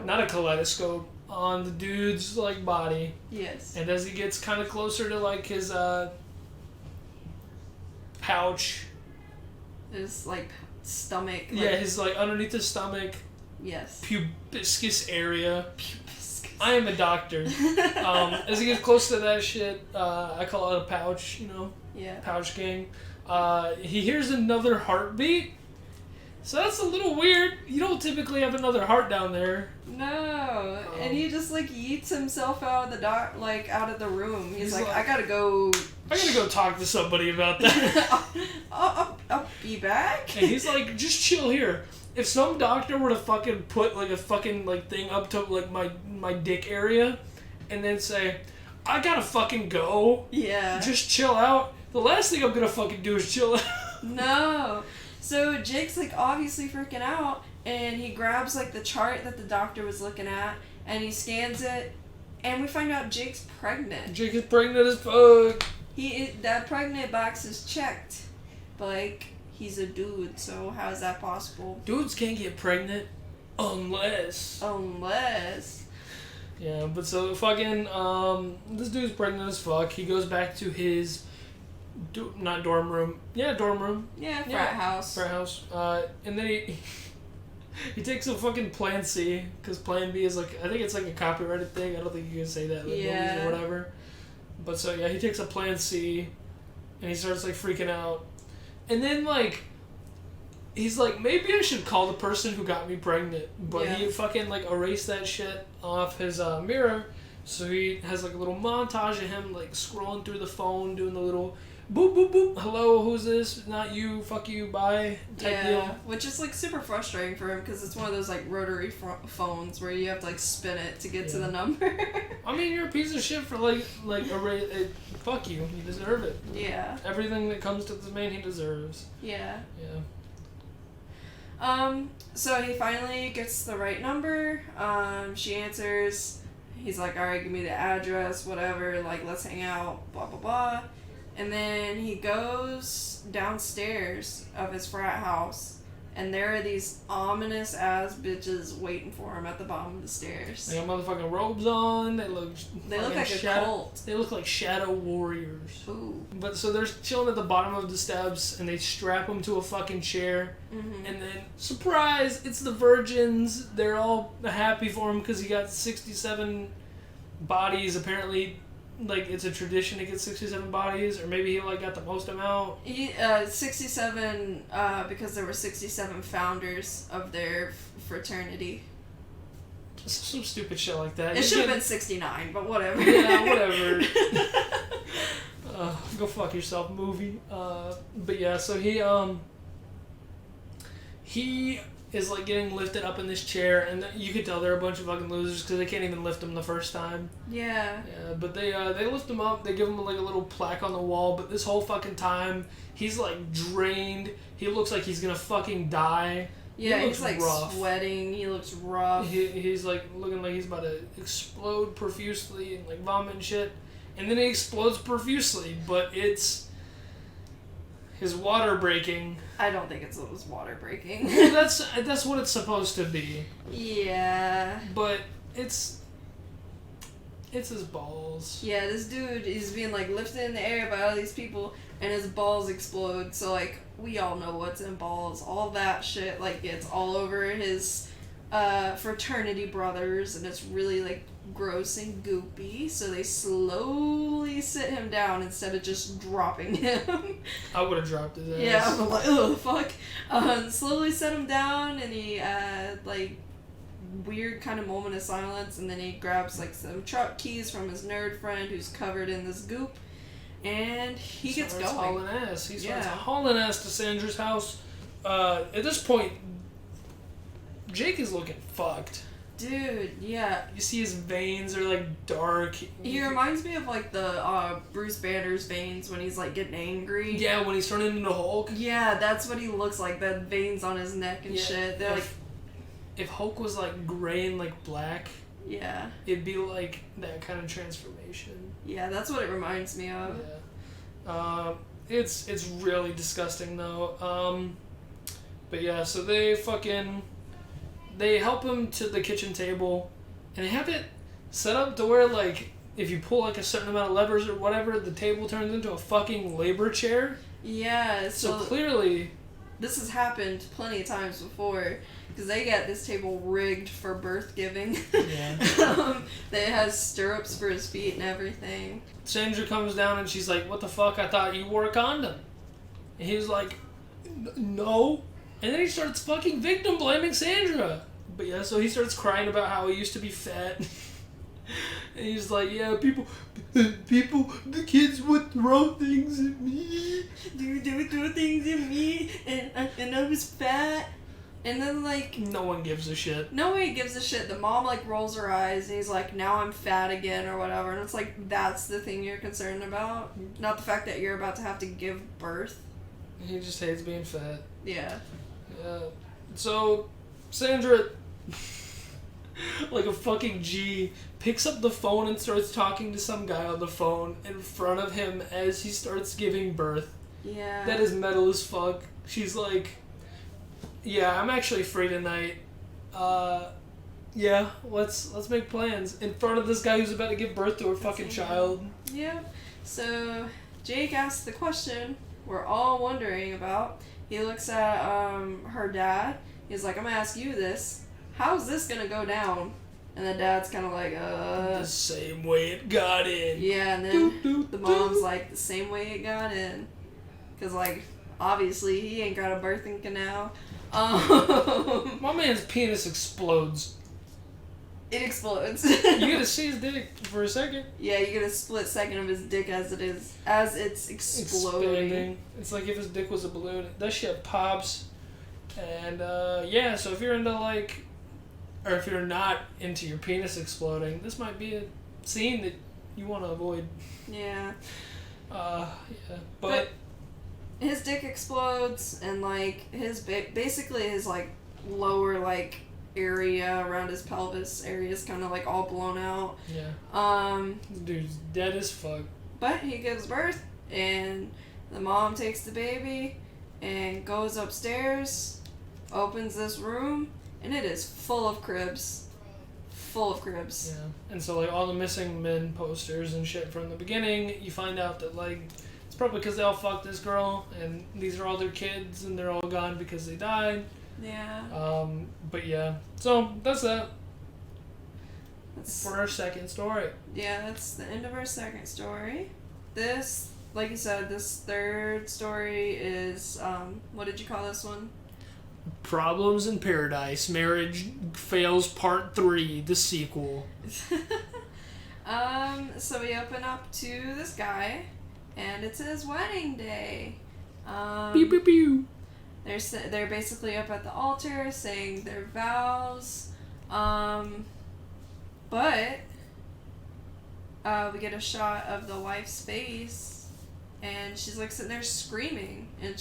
not a kaleidoscope, on the dude's like body. Yes. And as he gets kind of closer to like his pouch, His like stomach. Like, yeah, his like underneath his stomach. Yes. Pubiscus area. I am a doctor. As he gets close to that shit, I call it a pouch, you know? Yeah. Pouch gang. He hears another heartbeat. So that's a little weird. You don't typically have another heart down there. No. And he just like yeets himself out of the out of the room. He's like, I gotta go talk to somebody about that. I'll be back. And he's like, just chill here. If some doctor were to fucking put like a fucking like thing up to like my dick area and then say, I gotta fucking go. Yeah. Just chill out. The last thing I'm gonna fucking do is chill out. No. So Jake's like obviously freaking out and he grabs like the chart that the doctor was looking at and he scans it and we find out Jake's pregnant. Jake is pregnant as fuck. That pregnant box is checked. But like he's a dude, so how is that possible? Dudes can't get pregnant unless. Yeah, but so fucking this dude's pregnant as fuck. He goes back to his not dorm room. Yeah, dorm room. Yeah, frat house. Frat house. And then he takes a fucking Plan C because Plan B is like, I think it's like a copyrighted thing. I don't think you can say that in movies or whatever. But so yeah, he takes a Plan C and he starts like freaking out. And then like he's like, maybe I should call the person who got me pregnant. But he fucking like erased that shit off his mirror. So he has like a little montage of him like scrolling through the phone, doing the little boop boop boop, hello, who's this? Not you, fuck you, bye type deal. Which is like super frustrating for him because it's one of those like rotary phones where you have to like spin it to get to the number. I mean, you're a piece of shit for like fuck you, you deserve it. Yeah. Everything that comes to this man, he deserves. Yeah. Yeah. So he finally gets the right number. She answers. He's like, alright, give me the address, whatever, like, let's hang out, blah, blah, blah. And then he goes downstairs of his frat house, and there are these ominous-ass bitches waiting for him at the bottom of the stairs. They got motherfucking robes on, they look like a cult. They look like shadow warriors. Ooh. But so they're chilling at the bottom of the steps, and they strap them to a fucking chair, and then, surprise, it's the virgins. They're all happy for him because he got 67 bodies, apparently. Like, it's a tradition to get 67 bodies, or maybe he, like, got the most amount. 67, because there were 67 founders of their fraternity. Some stupid shit like that. It should have been 69, but whatever. Yeah, whatever. Go fuck yourself, movie. But yeah, so he is like getting lifted up in this chair, and you could tell they're a bunch of fucking losers because they can't even lift him the first time. Yeah. Yeah, but they lift him up. They give him like a little plaque on the wall. But this whole fucking time, he's like drained. He looks like he's gonna fucking die. Yeah, he's like rough. Sweating. He looks rough. He's like looking like he's about to explode profusely and like vomit and shit. And then he explodes profusely, but it's his water breaking. I don't think it was water breaking. Well, that's what it's supposed to be. Yeah. But it's his balls. Yeah, this dude is being like lifted in the air by all these people, and his balls explode. So like we all know what's in balls. All that shit like gets all over his fraternity brothers, and it's really like gross and goopy. So they slowly sit him down instead of just dropping him. I would have dropped his ass. Yeah, I'm like, oh fuck. Slowly set him down, and he like weird kind of moment of silence, and then he grabs like some truck keys from his nerd friend who's covered in this goop, and he gets going. Hauling ass. He starts hauling ass to Sandra's house. At this point, Jake is looking fucked. Dude, yeah. You see his veins are like dark. He reminds me of like the Bruce Banner's veins when he's like getting angry. Yeah, when he's turning into Hulk. Yeah, that's what he looks like. That veins on his neck and shit. They're like, if Hulk was like gray and like black, yeah, it'd be like that kind of transformation. Yeah, that's what it reminds me of. Yeah. It's really disgusting though. But yeah, so they help him to the kitchen table, and they have it set up to where, like, if you pull, like, a certain amount of levers or whatever, the table turns into a fucking labor chair. Yeah, So clearly, this has happened plenty of times before, because they get this table rigged for birth giving. Yeah. That has stirrups for his feet and everything. Sandra comes down and she's like, "What the fuck? I thought you wore a condom." And he's like, "No." And then he starts fucking victim blaming Sandra. But yeah, so he starts crying about how he used to be fat. And he's like, "Yeah, people, the kids would throw things at me. They would throw things at me, and I was fat." And then, like... No one gives a shit. Nobody gives a shit. The mom, like, rolls her eyes, and he's like, "Now I'm fat again," or whatever. And it's like, that's the thing you're concerned about? Not the fact that you're about to have to give birth. He just hates being fat. Yeah. Yeah. So, Sandra, like a fucking G, picks up the phone and starts talking to some guy on the phone in front of him as he starts giving birth. Yeah. That is metal as fuck. She's like, "Yeah, I'm actually free tonight. Yeah, let's make plans." In front of this guy who's about to give birth to her fucking child. Yeah. So, Jake asks the question we're all wondering about. He looks at her dad. He's like, "I'm gonna ask you this. How's this gonna go down?" And the dad's kind of like, The same way it got in. Yeah, and then the mom's like, "The same way it got in." Because, like, obviously he ain't got a birthing canal. My man's penis explodes. It explodes. You get to see his dick for a second. Yeah, you get a split second of his dick as it's exploding. Expanding. It's like if his dick was a balloon. That shit pops. And yeah, so if you're into like, or if you're not into your penis exploding, this might be a scene that you want to avoid. Yeah. Yeah, but his dick explodes, and like basically his like lower like area around his pelvis area is kind of like all blown out. yeah. Dude's dead as fuck. But he gives birth, and the mom takes the baby and goes upstairs, opens this room, and it is full of cribs. Full of cribs. Yeah. And so like all the missing men posters and shit from the beginning, you find out that like it's probably because they all fucked this girl, and these are all their kids, and they're all gone because they died. Yeah. But yeah. So that's that. That's, For our second story. yeah, that's the end of our second story. This, like you said, this third story is, what did you call this one? Problems in Paradise. Marriage Fails Part 3, the sequel. So we open up to this guy, and it's his wedding day. Pew pew pew. They're basically up at the altar saying their vows. But we get a shot of the wife's face, and she's like sitting there screaming. And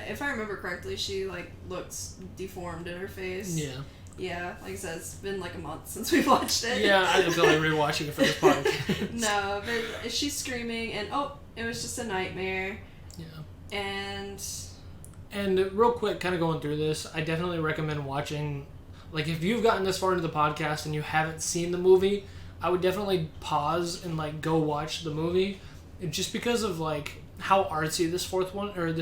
if I remember correctly, she like looks deformed in her face. Yeah. Yeah, like I said, it's been like a month since we've watched it. Yeah, I didn't feel like rewatching it for this podcast. No, but she's screaming, and it was just a nightmare. Yeah. And real quick, kind of going through this, I definitely recommend watching, like, if you've gotten this far into the podcast and you haven't seen the movie, I would definitely pause and, like, go watch the movie. Just because of, like, how artsy this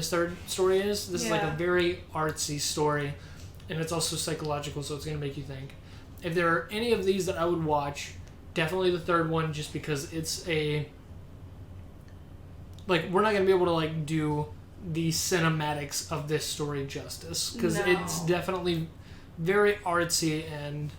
third story is. This is, like, a very artsy story, and it's also psychological, so it's going to make you think. If there are any of these that I would watch, definitely the third one, just because it's like, we're not going to be able to, like, do the cinematics of this story justice, because it's definitely very artsy, and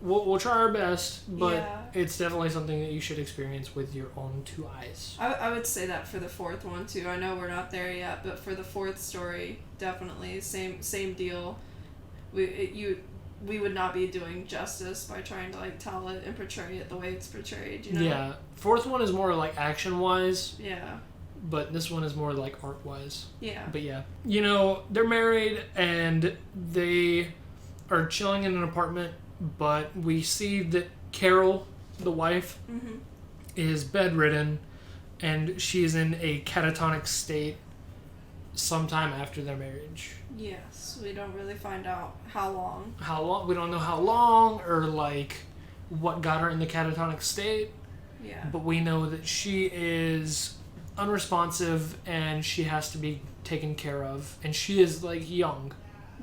we'll try our best, but it's definitely something that you should experience with your own two eyes. I would say that for the fourth one too. I know we're not there yet, but for the fourth story, definitely same deal. We would not be doing justice by trying to like tell it and portray it the way it's portrayed, you know? Yeah. Fourth one is more like action wise. Yeah. But this one is more like art wise. Yeah. But yeah. You know, they're married and they are chilling in an apartment, but we see that Carol, the wife, is bedridden, and she's in a catatonic state sometime after their marriage. Yes, we don't really find out how long. How long? We don't know how long or, like, what got her in the catatonic state. Yeah. But we know that she is unresponsive, and she has to be taken care of, and she is like young.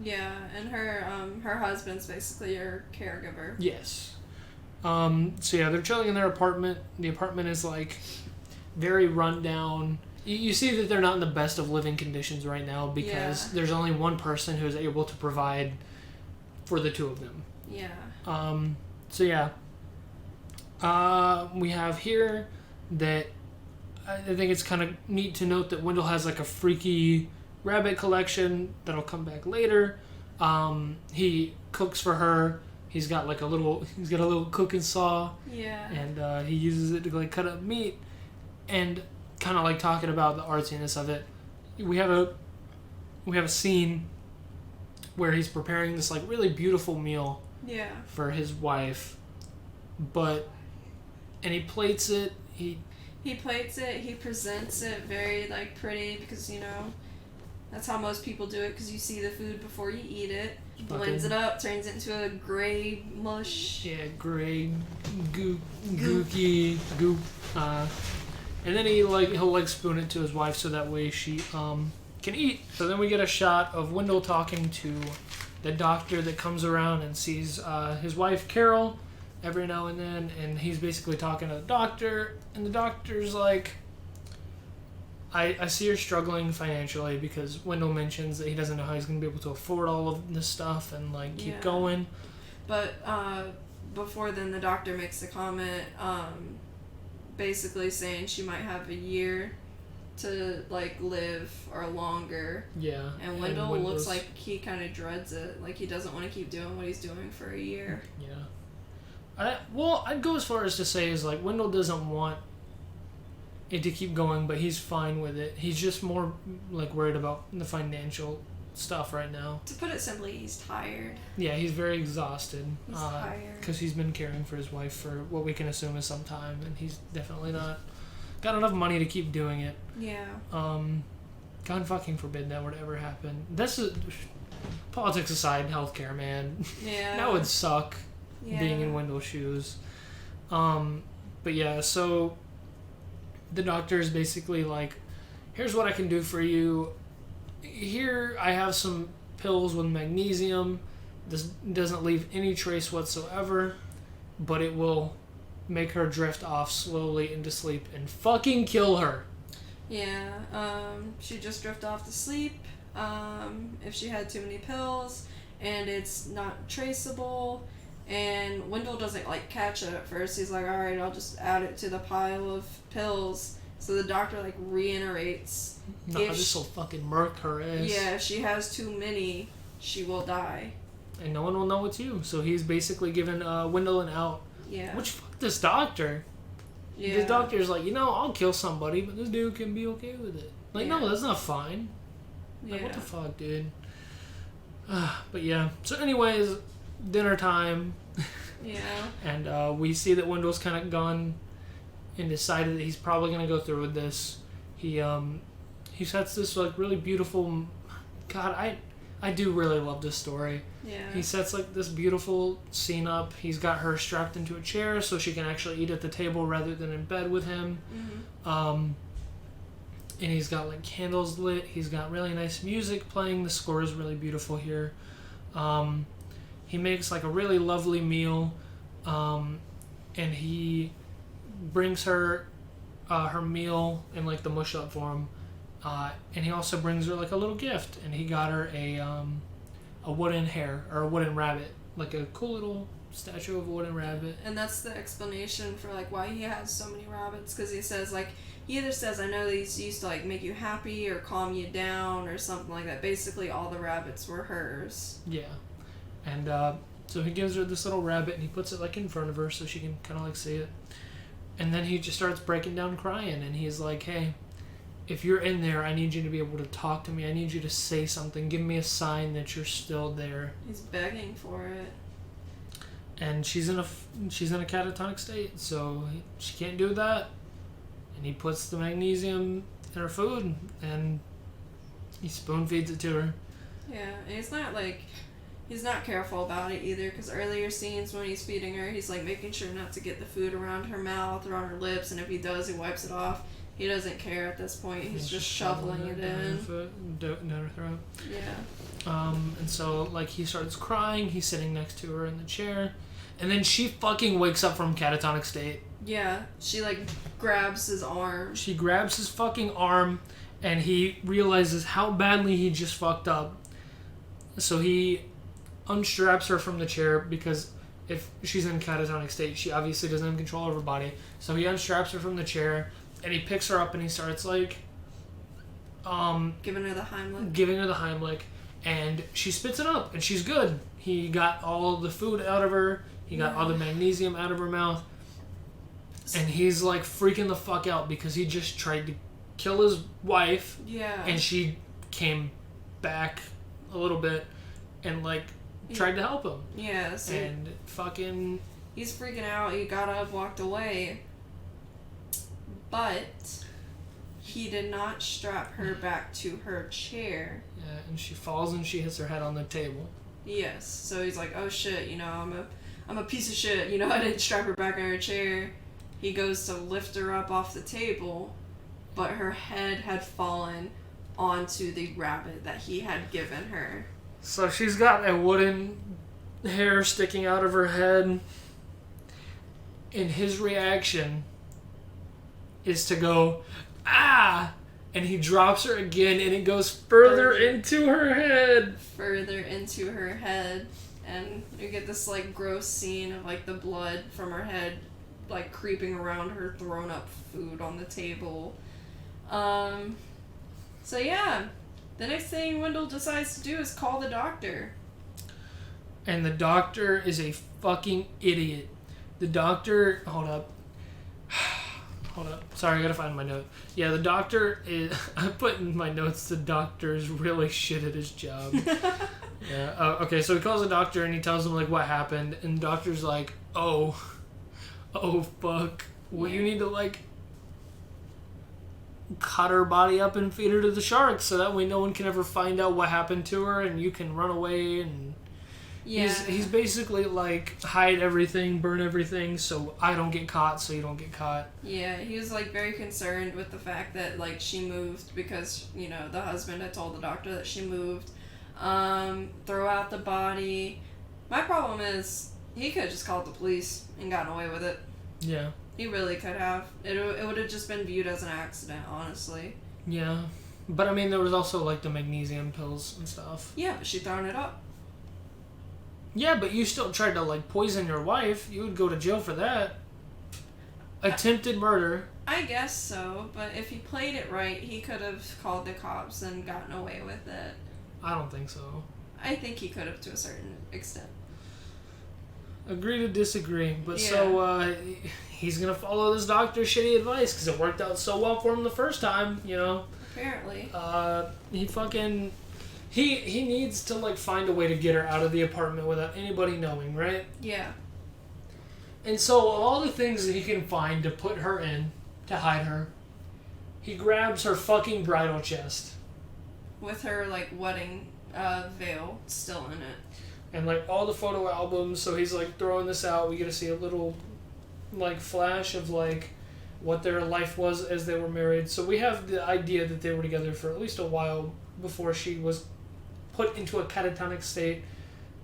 Yeah, and her husband's basically her caregiver. Yes. So yeah, they're chilling in their apartment. The apartment is like very run down. You see that they're not in the best of living conditions right now because there's only one person who's able to provide for the two of them. Yeah. So yeah. We have here that I think it's kind of neat to note that Wendell has like a freaky rabbit collection that'll come back later. He cooks for her. He's got a little cooking saw. Yeah. And he uses it to like cut up meat, and kind of like talking about the artsiness of it. We have a scene where he's preparing this like really beautiful meal. Yeah. For his wife, and he plates it. He plates it. He presents it very like pretty because that's how most people do it, because you see the food before you eat it. Blends it up, turns it into a gray mush. Yeah, gray, gooky goop. And then he'll spoon it to his wife so that way she can eat. So then we get a shot of Wendell talking to the doctor that comes around and sees his wife Carol every now and then, and he's basically talking to the doctor, and the doctor's like, I see you're struggling financially, because Wendell mentions that he doesn't know how he's going to be able to afford all of this stuff and keep going. But before then, the doctor makes a comment basically saying she might have a year to live or longer. Yeah. And Wendell looks like he kind of dreads it, like he doesn't want to keep doing what he's doing for a year. Yeah. I'd go as far as to say is Wendell doesn't want it to keep going, but he's fine with it. He's just more worried about the financial stuff right now. To put it simply, he's tired. Yeah, he's very exhausted. He's tired. Because he's been caring for his wife for what we can assume is some time, and he's definitely not got enough money to keep doing it. Yeah. God fucking forbid that would ever happen. Politics aside, healthcare, man. Yeah. That would suck. Yeah. Being in Wendell's shoes. But yeah, so the doctor is basically here's what I can do for you. Here I have some pills with magnesium. This doesn't leave any trace whatsoever, but it will make her drift off slowly into sleep and fucking kill her. Yeah, she just drift off to sleep if she had too many pills, and it's not traceable. And Wendell doesn't catch it at first. He's like, all right, I'll just add it to the pile of pills. So the doctor reiterates, no, this will fucking murk her ass. Yeah, if she has too many, she will die. And no one will know it's you. So he's basically giving Wendell an out. Yeah. Which, fuck this doctor. Yeah. This doctor's I'll kill somebody, but this dude can be okay with it. No, that's not fine. What the fuck, dude? But yeah. So anyways, dinner time. Yeah. And we see that Wendell's kind of gone and decided that he's probably going to go through with this. He sets this really beautiful... God, I do really love this story. Yeah. He sets this beautiful scene up. He's got her strapped into a chair so she can actually eat at the table rather than in bed with him. Mm-hmm. And he's got candles lit. He's got really nice music playing. The score is really beautiful here. He makes a really lovely meal, and he brings her her meal in the mush up form, and he also brings her a little gift, and he got her a wooden hare or a wooden rabbit, a cool little statue of a wooden rabbit. And that's the explanation for why he has so many rabbits, because he says he either says, I know these used to make you happy or calm you down or something like that. Basically all the rabbits were hers. Yeah. And so he gives her this little rabbit, and he puts it in front of her so she can kind of see it. And then he just starts breaking down crying, and he's like, hey, if you're in there, I need you to be able to talk to me. I need you to say something. Give me a sign that you're still there. He's begging for it. And she's in a catatonic state, so she can't do that. And he puts the magnesium in her food, and he spoon feeds it to her. Yeah, and he's not careful about it either, because earlier scenes when he's feeding her, he's making sure not to get the food around her mouth or on her lips, and if he does, he wipes it off. He doesn't care at this point. He's just shoveling it in. Down her throat. Yeah. And so, like, he starts crying. He's sitting next to her in the chair. And then she fucking wakes up from catatonic state. Yeah. She, like, grabs his arm. She grabs his fucking arm, and he realizes how badly he just fucked up. So he unstraps her from the chair because if she's in catatonic state, she obviously doesn't have control of her body. So he unstraps her from the chair, and he picks her up and he starts, like, giving her the Heimlich. And she spits it up, and she's good. He got all the food out of her. He got all the magnesium out of her mouth. And he's, like, freaking the fuck out because he just tried to kill his wife. Yeah. And she came back a little bit and, like, tried to help him. Yeah. So and fucking... He's freaking out. He got up, walked away. But he did not strap her back to her chair. Yeah, and she falls and she hits her head on the table. Yes. So he's like, oh shit, you know, I'm a piece of shit. You know, I didn't strap her back on her chair. He goes to lift her up off the table, but her head had fallen onto the rabbit that he had given her. So she's got a wooden hair sticking out of her head. And his reaction is to go, ah! And he drops her again, and it goes further into her head. Further into her head. And you get this, like, gross scene of, like, the blood from her head, like, creeping around her thrown up food on the table. So, yeah. The next thing Wendell decides to do is call the doctor. And the doctor is a fucking idiot. The doctor... Hold up. Sorry, I gotta find my note. Yeah, the doctor is... I put in my notes the doctor is really shit at his job. Yeah. Okay, so he calls the doctor and he tells him, like, what happened. And the doctor's like, oh, fuck. Well, you need to, like, cut her body up and feed her to the sharks so that way no one can ever find out what happened to her and you can run away and... Yeah. He's basically like, hide everything, burn everything, so I don't get caught, so you don't get caught. Yeah, he was, like, very concerned with the fact that, like, she moved because, you know, the husband had told the doctor that she moved. Throw out the body. My problem is, he could have just called the police and gotten away with it. Yeah. He really could have. It would have just been viewed as an accident, honestly. Yeah. But, I mean, there was also, like, the magnesium pills and stuff. Yeah, but she thrown it up. Yeah, but you still tried to, like, poison your wife. You would go to jail for that. Attempted murder. I guess so, but if he played it right, he could have called the cops and gotten away with it. I don't think so. I think he could have to a certain extent. Agree to disagree. But Yeah. so, he's gonna follow this doctor's shitty advice because it worked out so well for him the first time, you know? Apparently. He fucking... He needs to, like, find a way to get her out of the apartment without anybody knowing, right? Yeah. And so all the things that he can find to put her in, to hide her, he grabs her fucking bridal chest. With her, like, wedding veil still in it. And, like, all the photo albums, so he's, like, throwing this out. We get to see a little, like, flash of, like, what their life was as they were married. So we have the idea that they were together for at least a while before she was put into a catatonic state.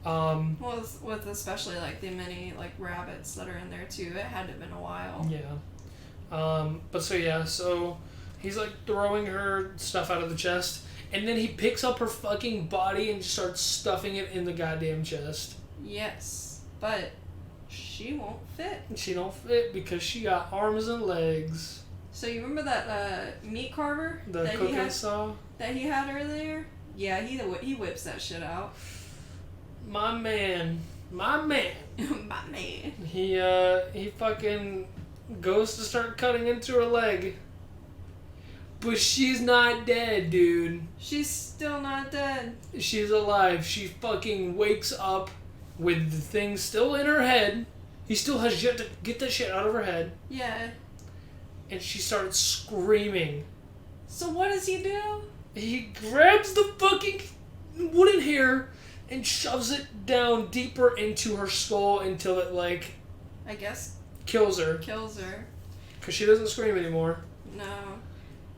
Well, with especially, like, the many, like, rabbits that are in there, too. It had to have been a while. Yeah. But so, yeah, so he's, like, throwing her stuff out of the chest, and then he picks up her fucking body and just starts stuffing it in the goddamn chest. Yes. But she won't fit. She don't fit because she got arms and legs. So you remember that meat carver The that cooking saw? that he had earlier? Yeah, he whips that shit out. My man. My man. He fucking goes to start cutting into her leg. But she's not dead, dude. She's still not dead. She's alive. She fucking wakes up with the thing still in her head. He still has yet to get that shit out of her head. Yeah. And she starts screaming. So what does he do? He grabs the fucking wooden hair and shoves it down deeper into her skull until it, like, I guess kills her. kills her. Because she doesn't scream anymore. No.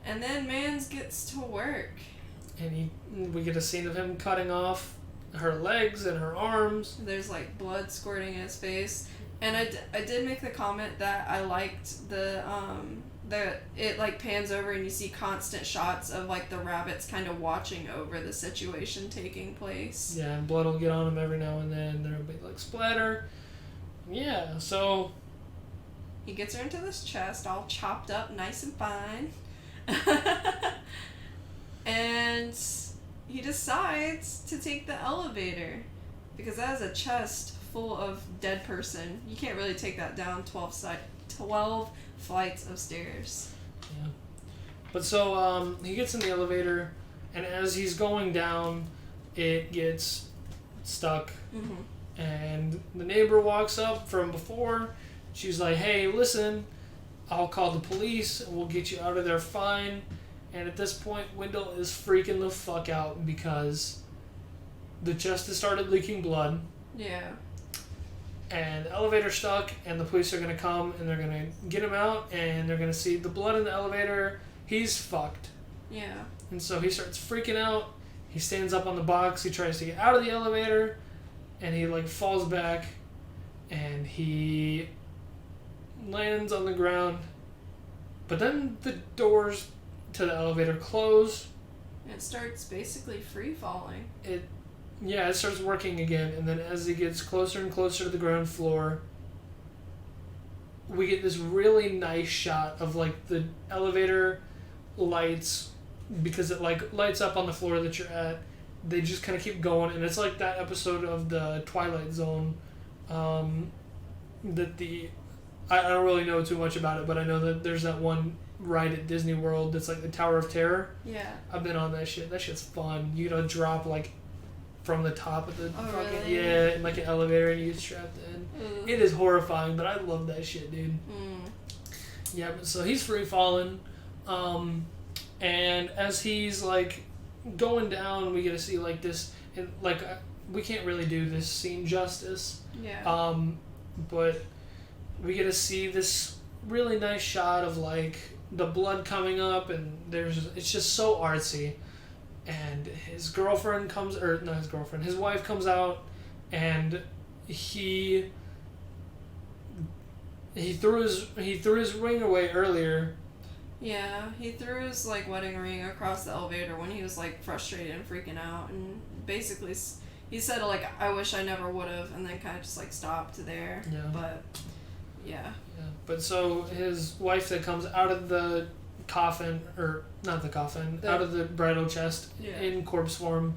And then Mans gets to work. And we get a scene of him cutting off her legs and her arms. There's like blood squirting in his face. And I did make the comment that I liked that it like pans over and you see constant shots of like the rabbits kind of watching over the situation taking place. Yeah, and blood will get on him every now and then. There'll be like splatter. Yeah, so he gets her into this chest all chopped up nice and fine. And he decides to take the elevator because that is a chest full of dead person. You can't really take that down 12 flights of stairs. Yeah. But so he gets in the elevator, and as he's going down, it gets stuck. Mm-hmm. And the neighbor walks up from before. She's like, hey, listen, I'll call the police and we'll get you out of there fine. And at this point, Wendell is freaking the fuck out because the chest has started leaking blood. Yeah. And the elevator's stuck, and the police are going to come, and they're going to get him out, and they're going to see the blood in the elevator. He's fucked. Yeah. And so he starts freaking out. He stands up on the box. He tries to get out of the elevator, and he, like, falls back, and he lands on the ground. But then the doors to the elevator close. It starts basically free falling. It starts working again, and then as he gets closer and closer to the ground floor, we get this really nice shot of like the elevator lights, because it like lights up on the floor that you're at. They just kind of keep going, and it's like that episode of the Twilight Zone. I don't really know too much about it, but I know that there's that one ride at Disney World that's like the Tower of Terror. Yeah. I've been on that shit. That shit's fun. You know, drop like from the top of the fucking really? in like an elevator and you get strapped in. It is horrifying, but I love that shit, dude. Yeah, but so he's free falling, and as he's like going down, we get to see like this, and like we can't really do this scene justice. Yeah. But we get to see this really nice shot of like the blood coming up, and it's just so artsy. And his girlfriend his wife comes out, and he threw his ring away earlier. Yeah, he threw his like wedding ring across the elevator when he was like frustrated and freaking out, and basically he said like, I wish I never would have, and then kind of just like stopped there. Yeah. But yeah. But so his wife that comes out of the coffin, or not the coffin, out of the bridal chest in corpse form,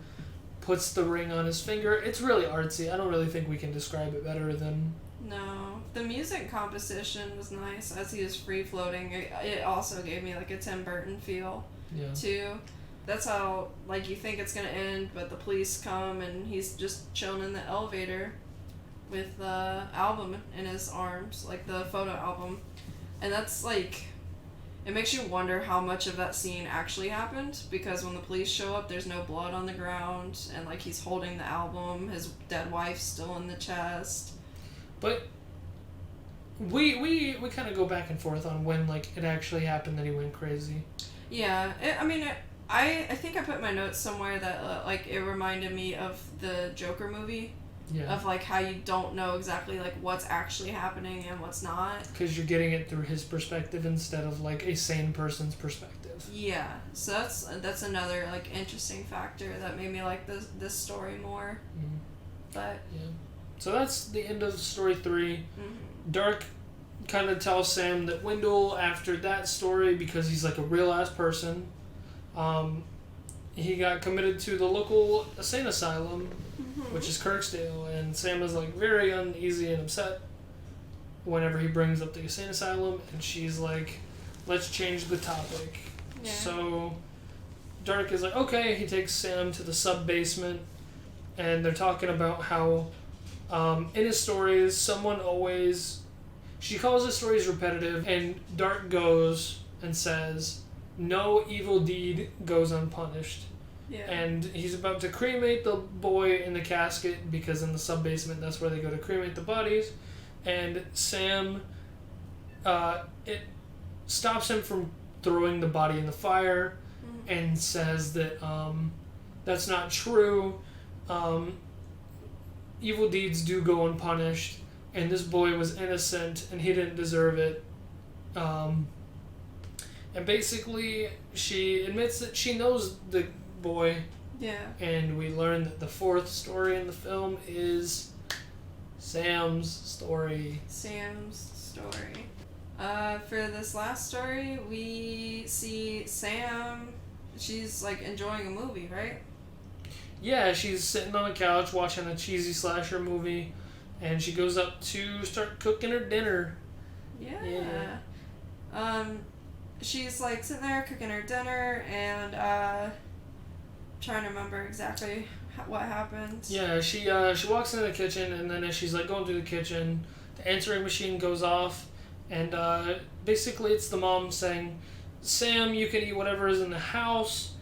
puts the ring on his finger. It's really artsy. I don't really think we can describe it better than... No. The music composition was nice as he was free floating. It also gave me like a Tim Burton feel too. That's how like you think it's gonna end, but the police come and he's just chilling in the elevator with the album in his arms, like the photo album. And that's like, it makes you wonder how much of that scene actually happened, because when the police show up, there's no blood on the ground, and like he's holding the album, his dead wife's still in the chest. But we kind of go back and forth on when like it actually happened that he went crazy. Yeah, I think I put in my notes somewhere that like it reminded me of the Joker movie. Yeah. Of like how you don't know exactly like what's actually happening and what's not. Because you're getting it through his perspective instead of like a sane person's perspective. Yeah, so that's another like interesting factor that made me like this story more. Mm-hmm. But yeah, so that's the end of story 3. Mm-hmm. Dark kind of tells Sam that Wendell, after that story, because he's like a real ass person, he got committed to the local insane asylum, which is Kirksdale, and Sam is like very uneasy and upset whenever he brings up the insane asylum, and she's like, let's change the topic. Yeah. So Dark is like, okay. He takes Sam to the sub-basement, and they're talking about how in his stories she calls his stories repetitive, and Dark goes and says, no evil deed goes unpunished. Yeah. And he's about to cremate the boy in the casket, because in the sub-basement, that's where they go to cremate the bodies. And Sam, it stops him from throwing the body in the fire, and says that that's not true. Evil deeds do go unpunished, and this boy was innocent and he didn't deserve it. And basically, she admits that she knows the boy. Yeah. And we learn that the fourth story in the film is Sam's story. For this last story, we see Sam. She's like enjoying a movie, right? Yeah, she's sitting on a couch watching a cheesy slasher movie, and she goes up to start cooking her dinner. Yeah. She's like sitting there cooking her dinner, and trying to remember exactly what happened. Yeah, she walks into the kitchen, and then as she's like going through the kitchen, the answering machine goes off, and basically it's the mom saying, "Sam, you can eat whatever is in the house."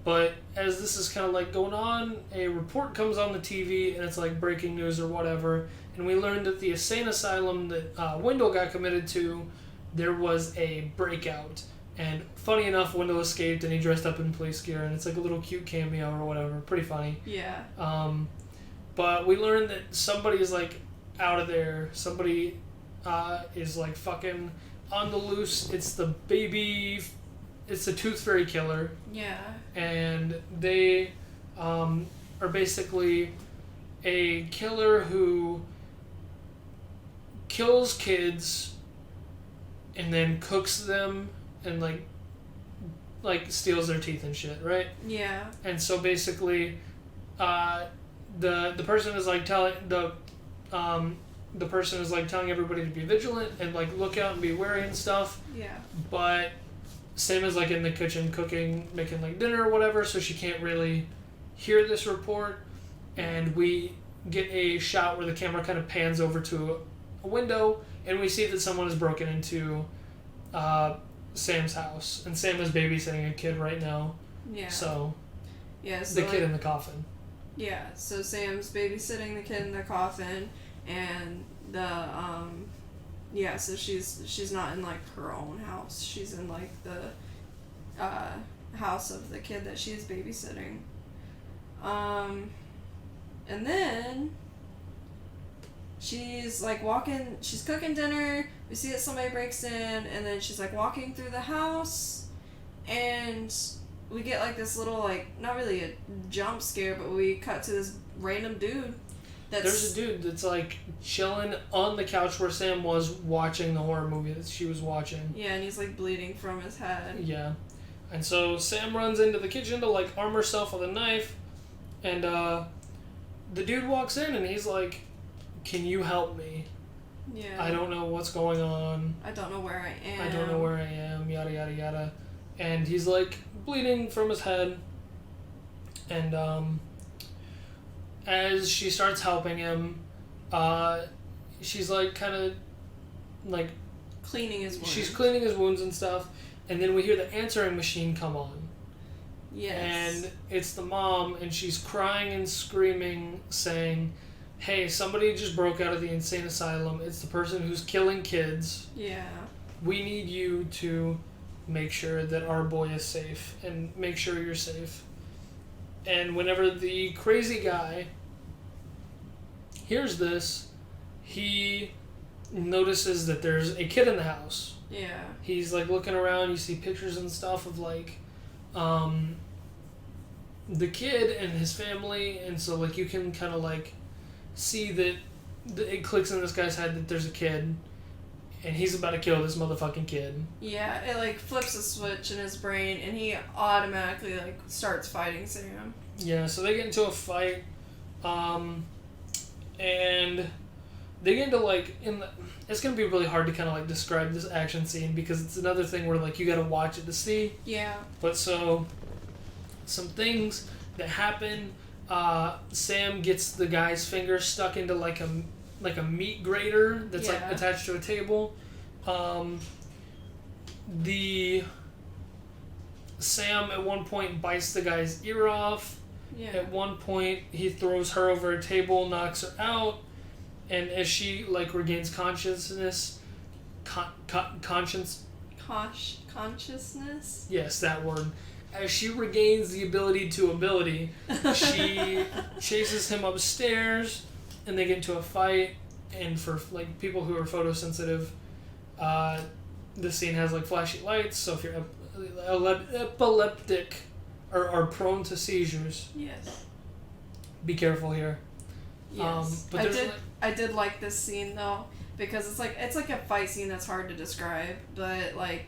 But as this is kind of like going on, a report comes on the TV, and it's like breaking news or whatever, and we learned that the insane asylum that Wendell got committed to, there was a breakout. And funny enough, Wendell escaped, and he dressed up in police gear, and it's like a little cute cameo or whatever. Pretty funny. Yeah. But we learned that somebody is like out of there. Somebody is like fucking on the loose. It's the Tooth Fairy killer. Yeah. And they are basically a killer who kills kids and then cooks them and like steals their teeth and shit, right? Yeah. And so basically, the person is like telling the person is like telling everybody to be vigilant and like look out and be wary and stuff. Yeah. But Sam is like in the kitchen cooking, making like dinner or whatever, so she can't really hear this report. And we get a shot where the camera kind of pans over to a window, and we see that someone has broken into Sam's house, and Sam is babysitting a kid right now. Yeah. So. Yeah. So the like, kid in the coffin. Yeah. So Sam's babysitting the kid in the coffin, and the yeah. So she's not in like her own house. She's in like the house of the kid that she's babysitting. And then she's like she's cooking dinner. We see that somebody breaks in, and then she's like walking through the house, and we get like this little like, not really a jump scare, but we cut to this random dude. There's a dude that's like chilling on the couch where Sam was watching the horror movie that she was watching. Yeah, and he's like bleeding from his head. Yeah. And so Sam runs into the kitchen to like arm herself with a knife, and the dude walks in and he's like, "Can you help me? Yeah. I don't know what's going on. I don't know where I am. I don't know where I am, yada yada yada." And he's like bleeding from his head, and as she starts helping him, she's like kind of like cleaning his wounds. She's cleaning his wounds and stuff, and then we hear the answering machine come on. Yes. And it's the mom, and she's crying and screaming, saying, "Hey, somebody just broke out of the insane asylum. It's the person who's killing kids. Yeah. We need you to make sure that our boy is safe, and make sure you're safe." And whenever the crazy guy hears this, he notices that there's a kid in the house. Yeah. He's like looking around, you see pictures and stuff of like the kid and his family, and so like you can kind of like see that it clicks in this guy's head that there's a kid and he's about to kill this motherfucking kid. Yeah, it like flips a switch in his brain, and he automatically like starts fighting Sam. Yeah, so they get into a fight, and they get into like it's gonna be really hard to kind of like describe this action scene because it's another thing where like you gotta watch it to see. Yeah. But so some things that happen. Sam gets the guy's finger stuck into like a meat grater that's like attached to a table. Sam at one point bites the guy's ear off. Yeah. At one point he throws her over a table, knocks her out, and as she like regains consciousness, consciousness, consciousness. Yes, that word. As she regains the ability to ability, she chases him upstairs, and they get into a fight. And for like people who are photosensitive, this scene has like flashy lights. So if you're epileptic or are prone to seizures, Yes. be careful here. Yes. But I did like this scene though, because it's like a fight scene that's hard to describe, but like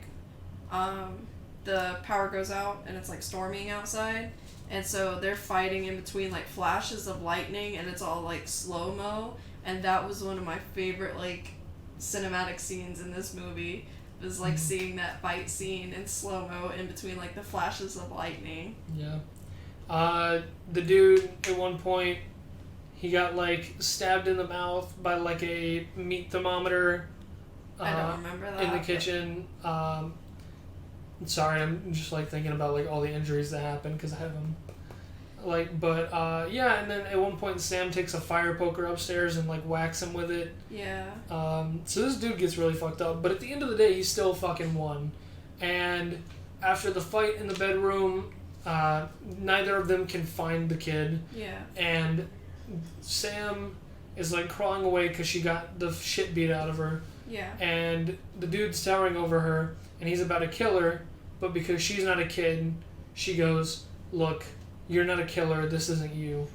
the power goes out and it's like storming outside, and so they're fighting in between like flashes of lightning, and it's all like slow-mo, and that was one of my favorite like cinematic scenes in this movie, was like seeing that fight scene in slow-mo in between like the flashes of lightning. Yeah. The dude at one point, he got like stabbed in the mouth by like a meat thermometer. I don't remember that. In the kitchen. Sorry, I'm just like thinking about like all the injuries that happened because I have them. Like, but yeah, and then at one point Sam takes a fire poker upstairs and like whacks him with it. Yeah. So this dude gets really fucked up, but at the end of the day, he still fucking won. And after the fight in the bedroom, neither of them can find the kid. Yeah. And Sam is like crawling away because she got the shit beat out of her. Yeah. And the dude's towering over her, and he's about to kill her, but because she's not a kid, she goes, "Look, you're not a killer, this isn't you."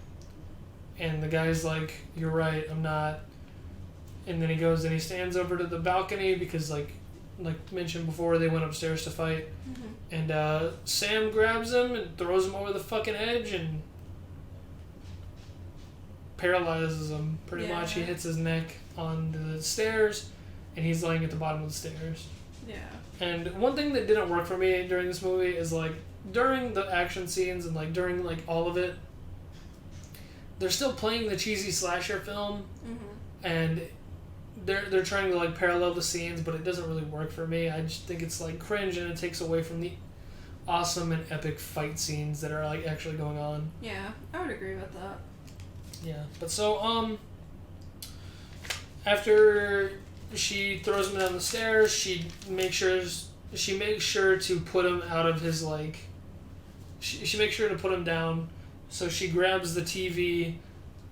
And the guy's like, "You're right, I'm not." And then he goes and he stands over to the balcony because like mentioned before, they went upstairs to fight. Mm-hmm. And Sam grabs him and throws him over the fucking edge and paralyzes him pretty much. He hits his neck on the stairs, and he's laying at the bottom of the stairs. Yeah. And one thing that didn't work for me during this movie is like during the action scenes and like during like all of it, they're still playing the cheesy slasher film, and they're trying to like parallel the scenes, but it doesn't really work for me. I just think it's like cringe, and it takes away from the awesome and epic fight scenes that are like actually going on. Yeah, I would agree with that. Yeah, but so after she throws him down the stairs, she makes sure to put him out of his like. She makes sure to put him down, so she grabs the TV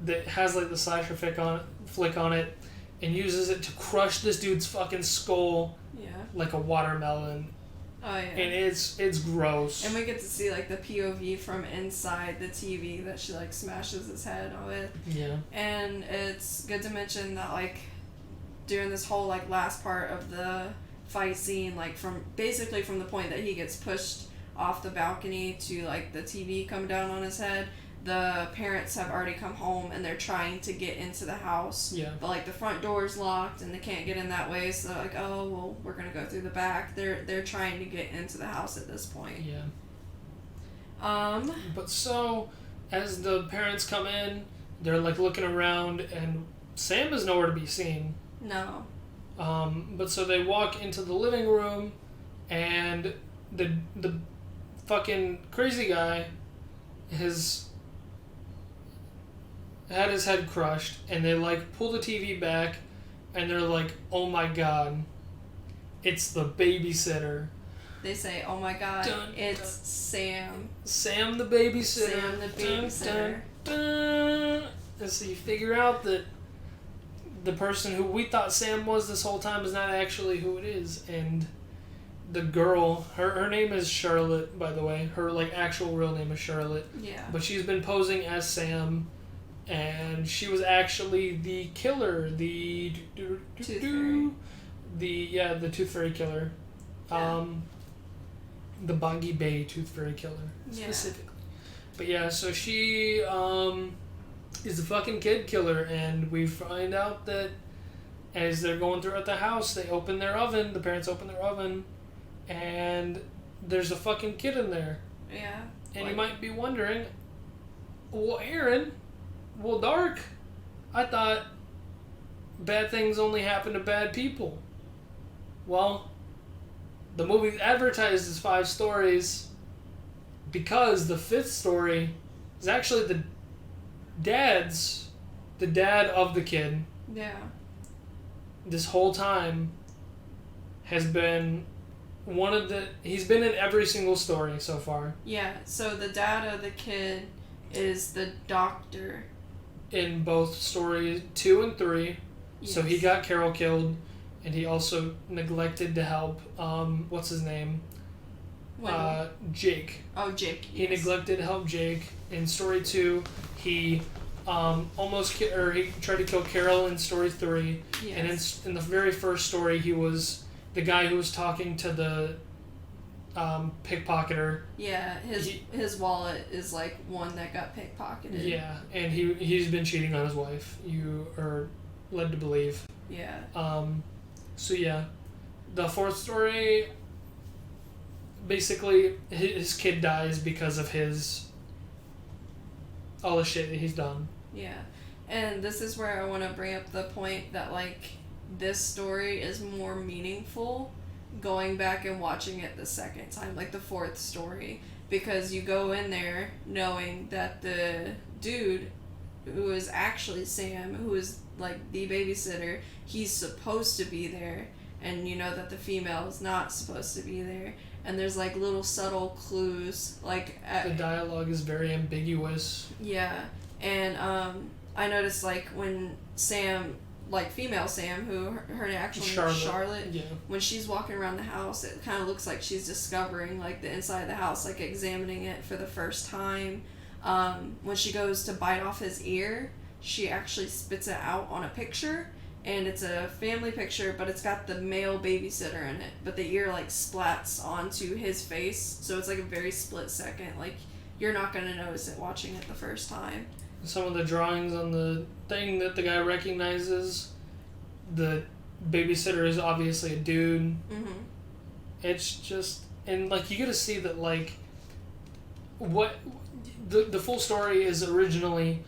that has like the slasher flick on it, and uses it to crush this dude's fucking skull. Yeah. Like a watermelon. Oh yeah. And it's gross. And we get to see like the POV from inside the TV that she like smashes his head with. Yeah. And it's good to mention that like during this whole like last part of the fight scene, like from the point that he gets pushed off the balcony to like the TV come down on his head, the parents have already come home and they're trying to get into the house. Yeah. But like the front door's locked and they can't get in that way, so they're like, oh well, we're gonna go through the back. They're trying to get into the house at this point. Yeah. But so as the parents come in, they're like looking around, and Sam is nowhere to be seen. No. But so they walk into the living room, and the fucking crazy guy has had his head crushed, and they like pull the TV back, and they're like, "Oh my god, it's the babysitter." They say, "Oh my god, it's dun. Sam." Sam the babysitter. Sam the babysitter. Dun, dun, dun. And so you figure out that the person who we thought Sam was this whole time is not actually who it is, and the girl, her name is Charlotte, by the way. Her like actual real name is Charlotte. Yeah. But she's been posing as Sam, and she was actually the killer, the Tooth Fairy. the Tooth Fairy killer. Yeah. The Boggy Bay Tooth Fairy killer specifically. But yeah, so she is the fucking kid killer, and we find out that as they're going throughout the house, they open their oven, the parents open their oven, and there's a fucking kid in there. Yeah. And you might be wondering, well, Aaron, well, Dark, I thought bad things only happen to bad people. Well, the movie advertised as 5 stories because the 5th story is actually the dad of the kid. Yeah. This whole time has been he's been in every single story so far. Yeah, so the dad of the kid is the doctor. In both stories 2 and 3. Yes. So he got Carol killed, and he also neglected to help, what's his name? Jake. Oh, Jake. He neglected to help Jake. In story 2, he he tried to kill Carol in story 3. Yes. And in the very first story, he was the guy who was talking to the pickpocketer. Yeah, his wallet is like one that got pickpocketed. Yeah, and he's been cheating on his wife. You are led to believe. Yeah. So yeah, the 4th story. Basically, his kid dies because of all the shit that he's done. Yeah, and this is where I want to bring up the point that like this story is more meaningful going back and watching it the second time, like the 4th story, because you go in there knowing that the dude who is actually Sam, who is like the babysitter, he's supposed to be there, and you know that the female is not supposed to be there, and there's like little subtle clues like the dialogue is very ambiguous. Yeah, and I noticed like when Sam, like female Sam, who her actual name is Charlotte, yeah. When she's walking around the house, it kind of looks like she's discovering like the inside of the house, like examining it for the first time. When she goes to bite off his ear, she actually spits it out on a picture, and it's a family picture, but it's got the male babysitter in it, but the ear like splats onto his face, so it's like a very split second, like you're not going to notice it watching it the first time. Some of the drawings on the thing that the guy recognizes, the babysitter is obviously a dude. Mm-hmm. It's just, and like you get to see that like what the full story is originally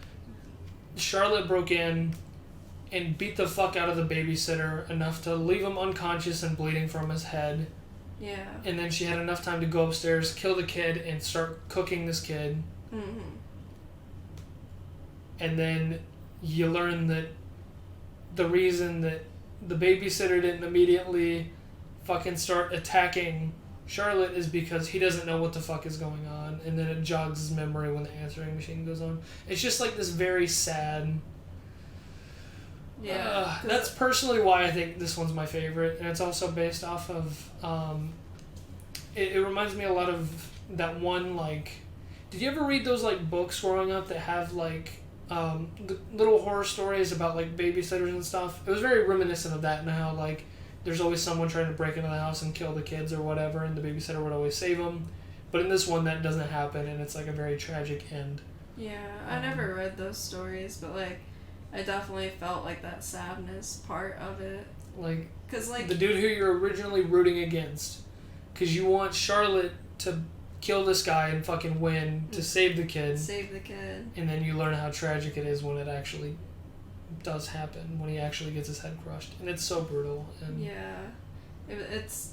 Charlotte broke in and beat the fuck out of the babysitter enough to leave him unconscious and bleeding from his head. Yeah. And then she had enough time to go upstairs, kill the kid, and start cooking this kid. Mm-hmm. And then you learn that the reason that the babysitter didn't immediately fucking start attacking Charlotte is because he doesn't know what the fuck is going on, and then it jogs his memory when the answering machine goes on. It's just like this very sad... Yeah. That's personally why I think this one's my favorite, and it's also based off of... It reminds me a lot of that one, like... Did you ever read those, like, books growing up that have, like... the little horror stories about like babysitters and stuff? It was very reminiscent of that, and how like there's always someone trying to break into the house and kill the kids or whatever, and the babysitter would always save them. But in this one, that doesn't happen, and it's like a very tragic end. Yeah, I never read those stories, but like I definitely felt like that sadness part of it. Like, cause like the dude who you're originally rooting against, because you want Charlotte to kill this guy and fucking win to save the kid. Save the kid. And then you learn how tragic it is when it actually does happen, when he actually gets his head crushed. And it's so brutal. And yeah. It's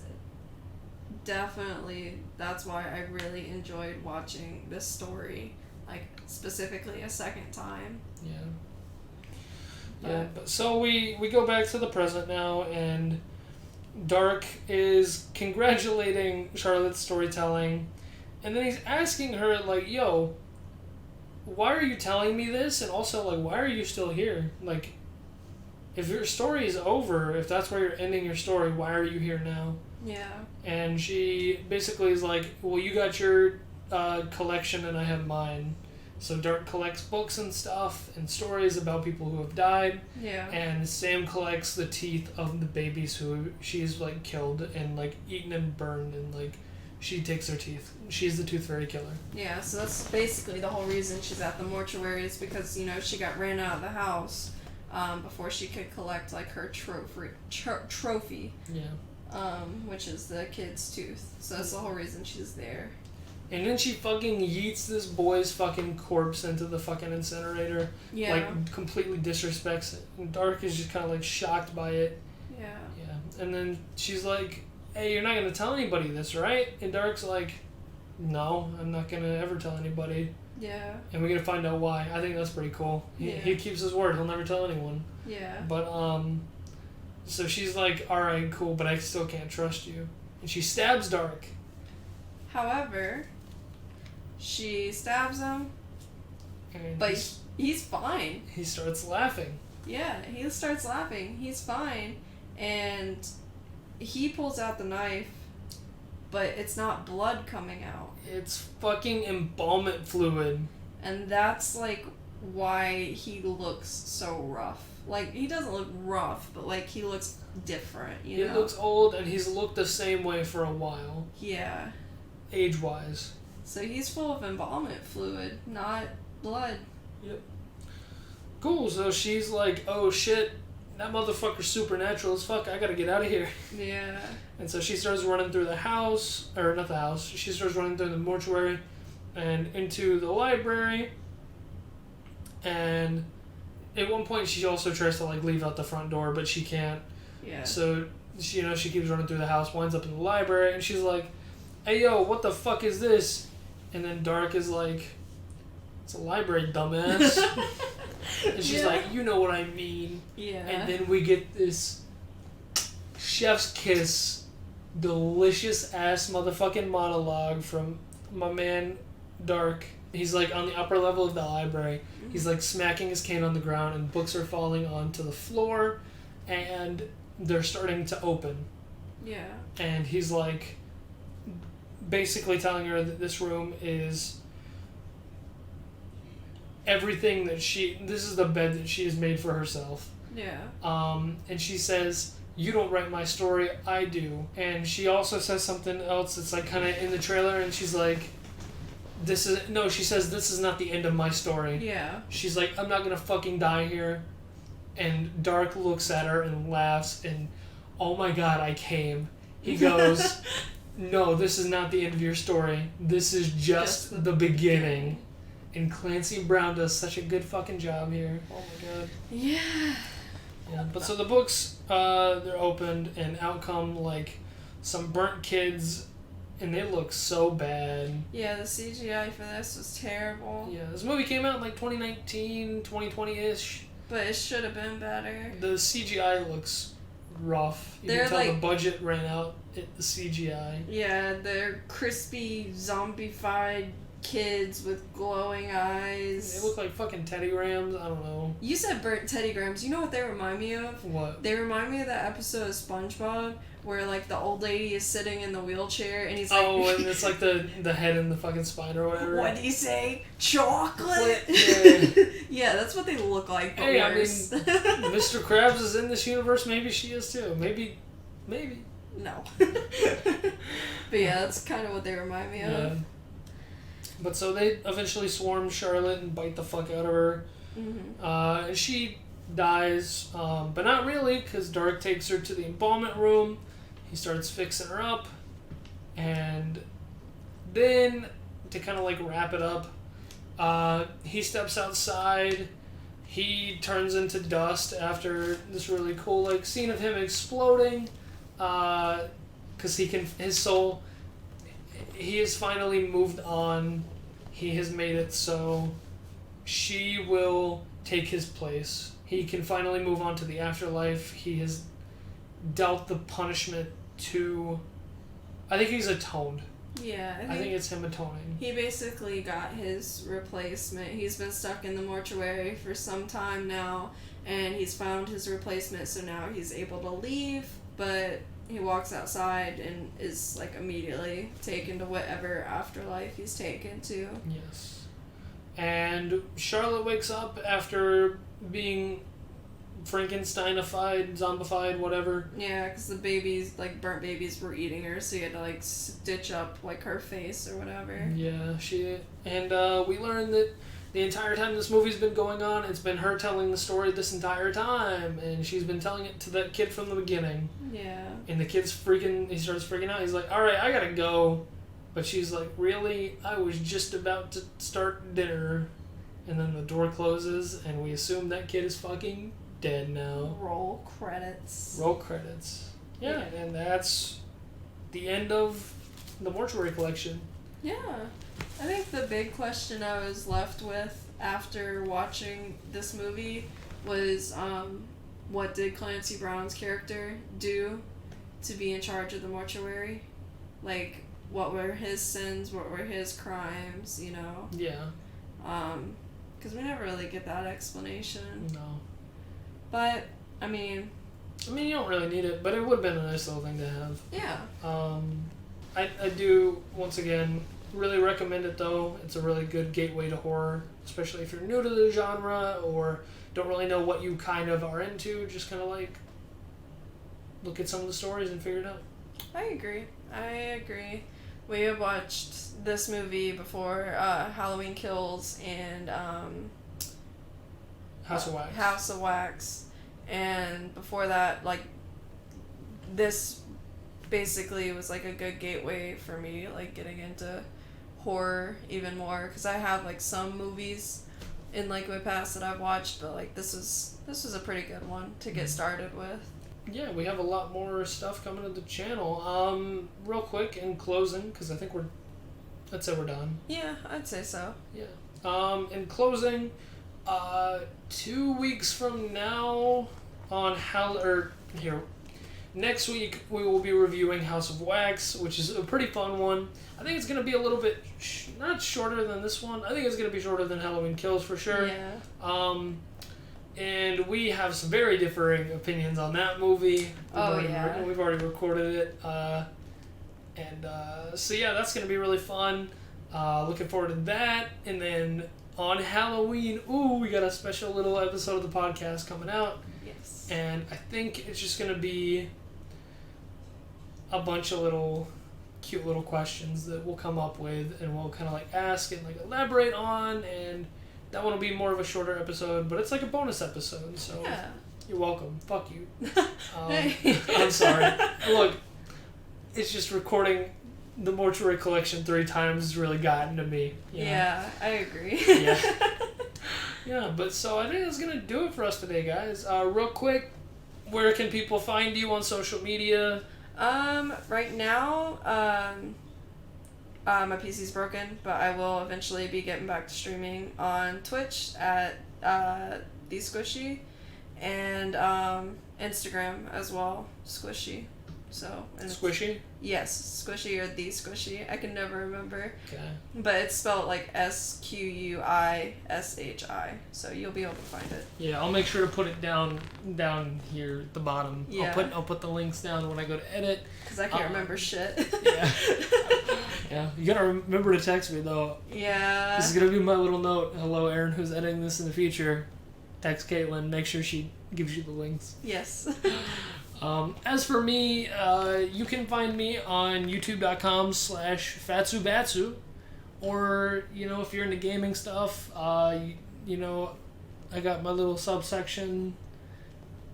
definitely, that's why I really enjoyed watching this story, like specifically a second time. Yeah. But so we go back to the present now, and Dark is congratulating Charlotte's storytelling. And then he's asking her, like, yo, why are you telling me this? And also, like, why are you still here? Like, if your story is over, if that's where you're ending your story, why are you here now? Yeah. And she basically is like, well, you got your collection and I have mine. So Dark collects books and stuff and stories about people who have died. Yeah. And Sam collects the teeth of the babies who she's, like, killed and, like, eaten and burned, and, like, she takes their teeth. She's the Tooth Fairy killer. Yeah, so that's basically the whole reason she's at the mortuary, is because, you know, she got ran out of the house before she could collect, like, her trophy. Yeah. Which is the kid's tooth. So that's the whole reason she's there. And then she fucking yeets this boy's fucking corpse into the fucking incinerator. Yeah. Like, completely disrespects it. And Dark is just kind of, like, shocked by it. Yeah. Yeah. And then she's like, hey, you're not going to tell anybody this, right? And Dark's like, no, I'm not going to ever tell anybody. Yeah. And we're going to find out why. I think that's pretty cool. He keeps his word. He'll never tell anyone. Yeah. But, so she's like, alright, cool, but I still can't trust you. and she stabs Dark. However, she stabs him, And but he's fine. he starts laughing. Yeah, he starts laughing. He's fine. And he pulls out the knife, but it's not blood coming out. It's fucking embalmment fluid. And that's, like, why he looks so rough. Like, he doesn't look rough, but, like, he looks different, you know? He looks old, and he's looked the same way for a while. Yeah. Age-wise. So he's full of embalmment fluid, not blood. Yep. Cool, so she's like, oh shit, that motherfucker's supernatural as fuck, I gotta get out of here. Yeah. And so she starts running through the house, or not the house, she starts running through the mortuary and into the library. And at one point she also tries to like leave out the front door, but she can't. Yeah. So she, you know, she keeps running through the house, winds up in the library, and she's like, hey yo, what the fuck is this? And then Dark is like, it's a library, dumbass. And she's like, you know what I mean. Yeah. And then we get this chef's kiss, delicious ass motherfucking monologue from my man Dark. He's like on the upper level of the library. He's like smacking his cane on the ground, and books are falling onto the floor, and they're starting to open. Yeah. And he's like basically telling her that this room is everything that this is the bed that she has made for herself. Yeah. And she says, you don't write my story, I do. And she also says something else that's like kind of in the trailer, and she's like, she says, this is not the end of my story. Yeah. She's like, I'm not gonna fucking die here. And Dark looks at her and laughs, and oh my god, I came. He goes, no, this is not the end of your story. This is just the beginning. And Clancy Brown does such a good fucking job here. Oh my god. Yeah. Yeah, but so the books, they're opened, and out come, like, some burnt kids, and they look so bad. Yeah, the CGI for this was terrible. Yeah, this movie came out in, like, 2019, 2020-ish. But it should have been better. The CGI looks rough. You They're can tell like, the budget ran out at the CGI. Yeah, they're crispy, zombified kids with glowing eyes. They look like fucking Teddy Grahams. I don't know. You said burnt Teddy Grahams. You know what they remind me of? What? They remind me of that episode of SpongeBob where, like, the old lady is sitting in the wheelchair and he's like... Oh, and it's like the head in the fucking spine or whatever. What did he say? Chocolate? Yeah. Yeah, that's what they look like, but Hey, worse. I mean, Mr. Krabs is in this universe. Maybe she is too. Maybe. No. But yeah, that's kind of what they remind me of. Yeah. But so they eventually swarm Charlotte and bite the fuck out of her. Mm-hmm. And she dies, but not really, because Dark takes her to the embalmment room. He starts fixing her up. And then, to kind of like wrap it up, he steps outside. He turns into dust after this really cool like scene of him exploding. Because his soul, he has finally moved on. He has made it so she will take his place. He can finally move on to the afterlife. He has dealt the punishment to... I think he's atoned. Yeah, I think it's him atoning. he basically got his replacement. He's been stuck in the mortuary for some time now, and he's found his replacement, so now he's able to leave, but he walks outside and is like immediately taken to whatever afterlife he's taken to. Yes. And Charlotte wakes up after being Frankensteinified, zombified, whatever. Yeah, because the babies, like burnt babies, were eating her, so you had to like stitch up like her face or whatever. Yeah, we learned that the entire time this movie's been going on, it's been her telling the story this entire time, and she's been telling it to that kid from the beginning. Yeah. And the kid's he starts freaking out. He's like, alright, I gotta go. But she's like, really? I was just about to start dinner. And then the door closes, and we assume that kid is fucking dead now. Roll credits. Roll credits. Yeah, and that's the end of the Mortuary Collection. Yeah. I think the big question I was left with after watching this movie was, what did Clancy Brown's character do to be in charge of the mortuary. Like, what were his sins, what were his crimes, you know? Yeah. Because we never really get that explanation. No. But, I mean, you don't really need it, but it would have been a nice little thing to have. Yeah. I do, once again, really recommend it, though. It's a really good gateway to horror, especially if you're new to the genre or don't really know what you kind of are into. Just kind of, like, look at some of the stories and figure it out. I agree. We have watched this movie before, Halloween Kills and House of Wax. House of Wax. And before that, like, this basically was like a good gateway for me, like, getting into horror even more, because I have, like, some movies in, like, my past that I've watched, but, like, this was a pretty good one to get started with. Yeah, we have a lot more stuff coming to the channel. Real quick, in closing, because I think I'd say we're done. Yeah, I'd say so. Yeah. In closing, 2 weeks from now on next week we will be reviewing House of Wax, which is a pretty fun one. I think it's going to be a little bit, not shorter than this one. I think it's going to be shorter than Halloween Kills for sure. Yeah. And we have some very differing opinions on that movie. We've already recorded it. So yeah, that's going to be really fun. Looking forward to that. And then on Halloween, we got a special little episode of the podcast coming out. Yes. And I think it's just going to be a bunch of cute little questions that we'll come up with and we'll kind of like ask and like elaborate on, and that one will be more of a shorter episode, but it's like a bonus episode, so yeah. You're welcome. Fuck you. I'm sorry. Look, it's just recording the Mortuary Collection 3 times has really gotten to me. You know? Yeah, I agree. Yeah. Yeah, but so I think that's going to do it for us today, guys. Real quick, where can people find you on social media? Right now, my PC's broken, but I will eventually be getting back to streaming on Twitch at The Squishy, and Instagram as well, Squishy. So Squishy? Yes, Squishy or The Squishy. I can never remember. Okay. But it's spelled like SQUISHI, so you'll be able to find it. Yeah, I'll make sure to put it down here at the bottom. Yeah. I'll put the links down when I go to edit. Because I can't remember shit. Yeah. Yeah. You gotta remember to text me though. Yeah. This is gonna be my little note. Hello, Aaron, who's editing this in the future. Text Caitlin. Make sure she gives you the links. Yes. As for me, you can find me on youtube.com/fatsubatsu, or, if you're into gaming stuff, I got my little subsection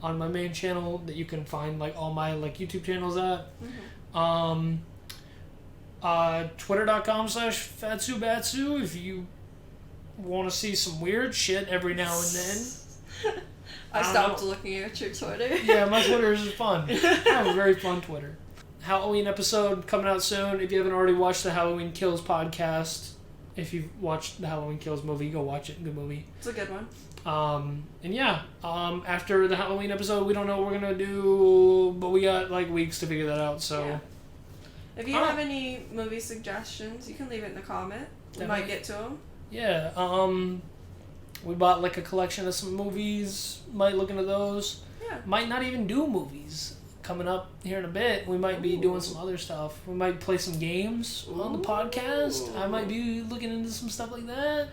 on my main channel that you can find, all my, YouTube channels at. Mm-hmm. Twitter.com/fatsubatsu if you want to see some weird shit every now and then. I stopped looking at your Twitter. Yeah, my Twitter is fun. I have a very fun Twitter. Halloween episode coming out soon. If you haven't already watched the Halloween Kills podcast, if you've watched the Halloween Kills movie, go watch it. Good movie. It's a good one. After the Halloween episode, we don't know what we're going to do, but we got weeks to figure that out, so. Yeah. If you have any movie suggestions, you can leave it in the comment. We might get to them. Yeah, we bought a collection of some movies. Might look into those. Yeah. Might not even do movies. Coming up here in a bit, we might be doing some other stuff. We might play some games on the podcast. I might be looking into some stuff like that.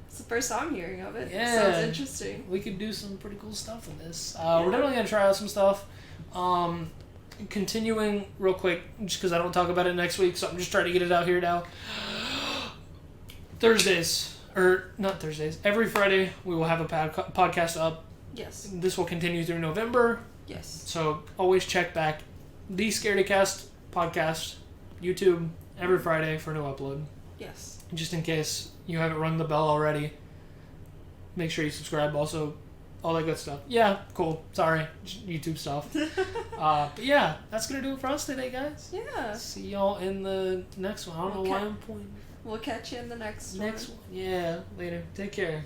It's the first I'm hearing of it. Yeah. Sounds interesting. We could do some pretty cool stuff with this. We're definitely going to try out some stuff. Continuing real quick, just because I don't talk about it next week, so I'm just trying to get it out here now. Every Friday we will have a podcast up. Yes. This will continue through November. Yes. So always check back. The Scaredy Cast podcast, YouTube, every Friday for a new upload. Yes. Just in case you haven't rung the bell already, make sure you subscribe also. All that good stuff. Yeah, cool. Sorry. YouTube stuff. But yeah, that's going to do it for us today, guys. Yeah. See y'all in the next one. I don't know why I'm pointing. We'll catch you in the next one. Yeah, later. Take care.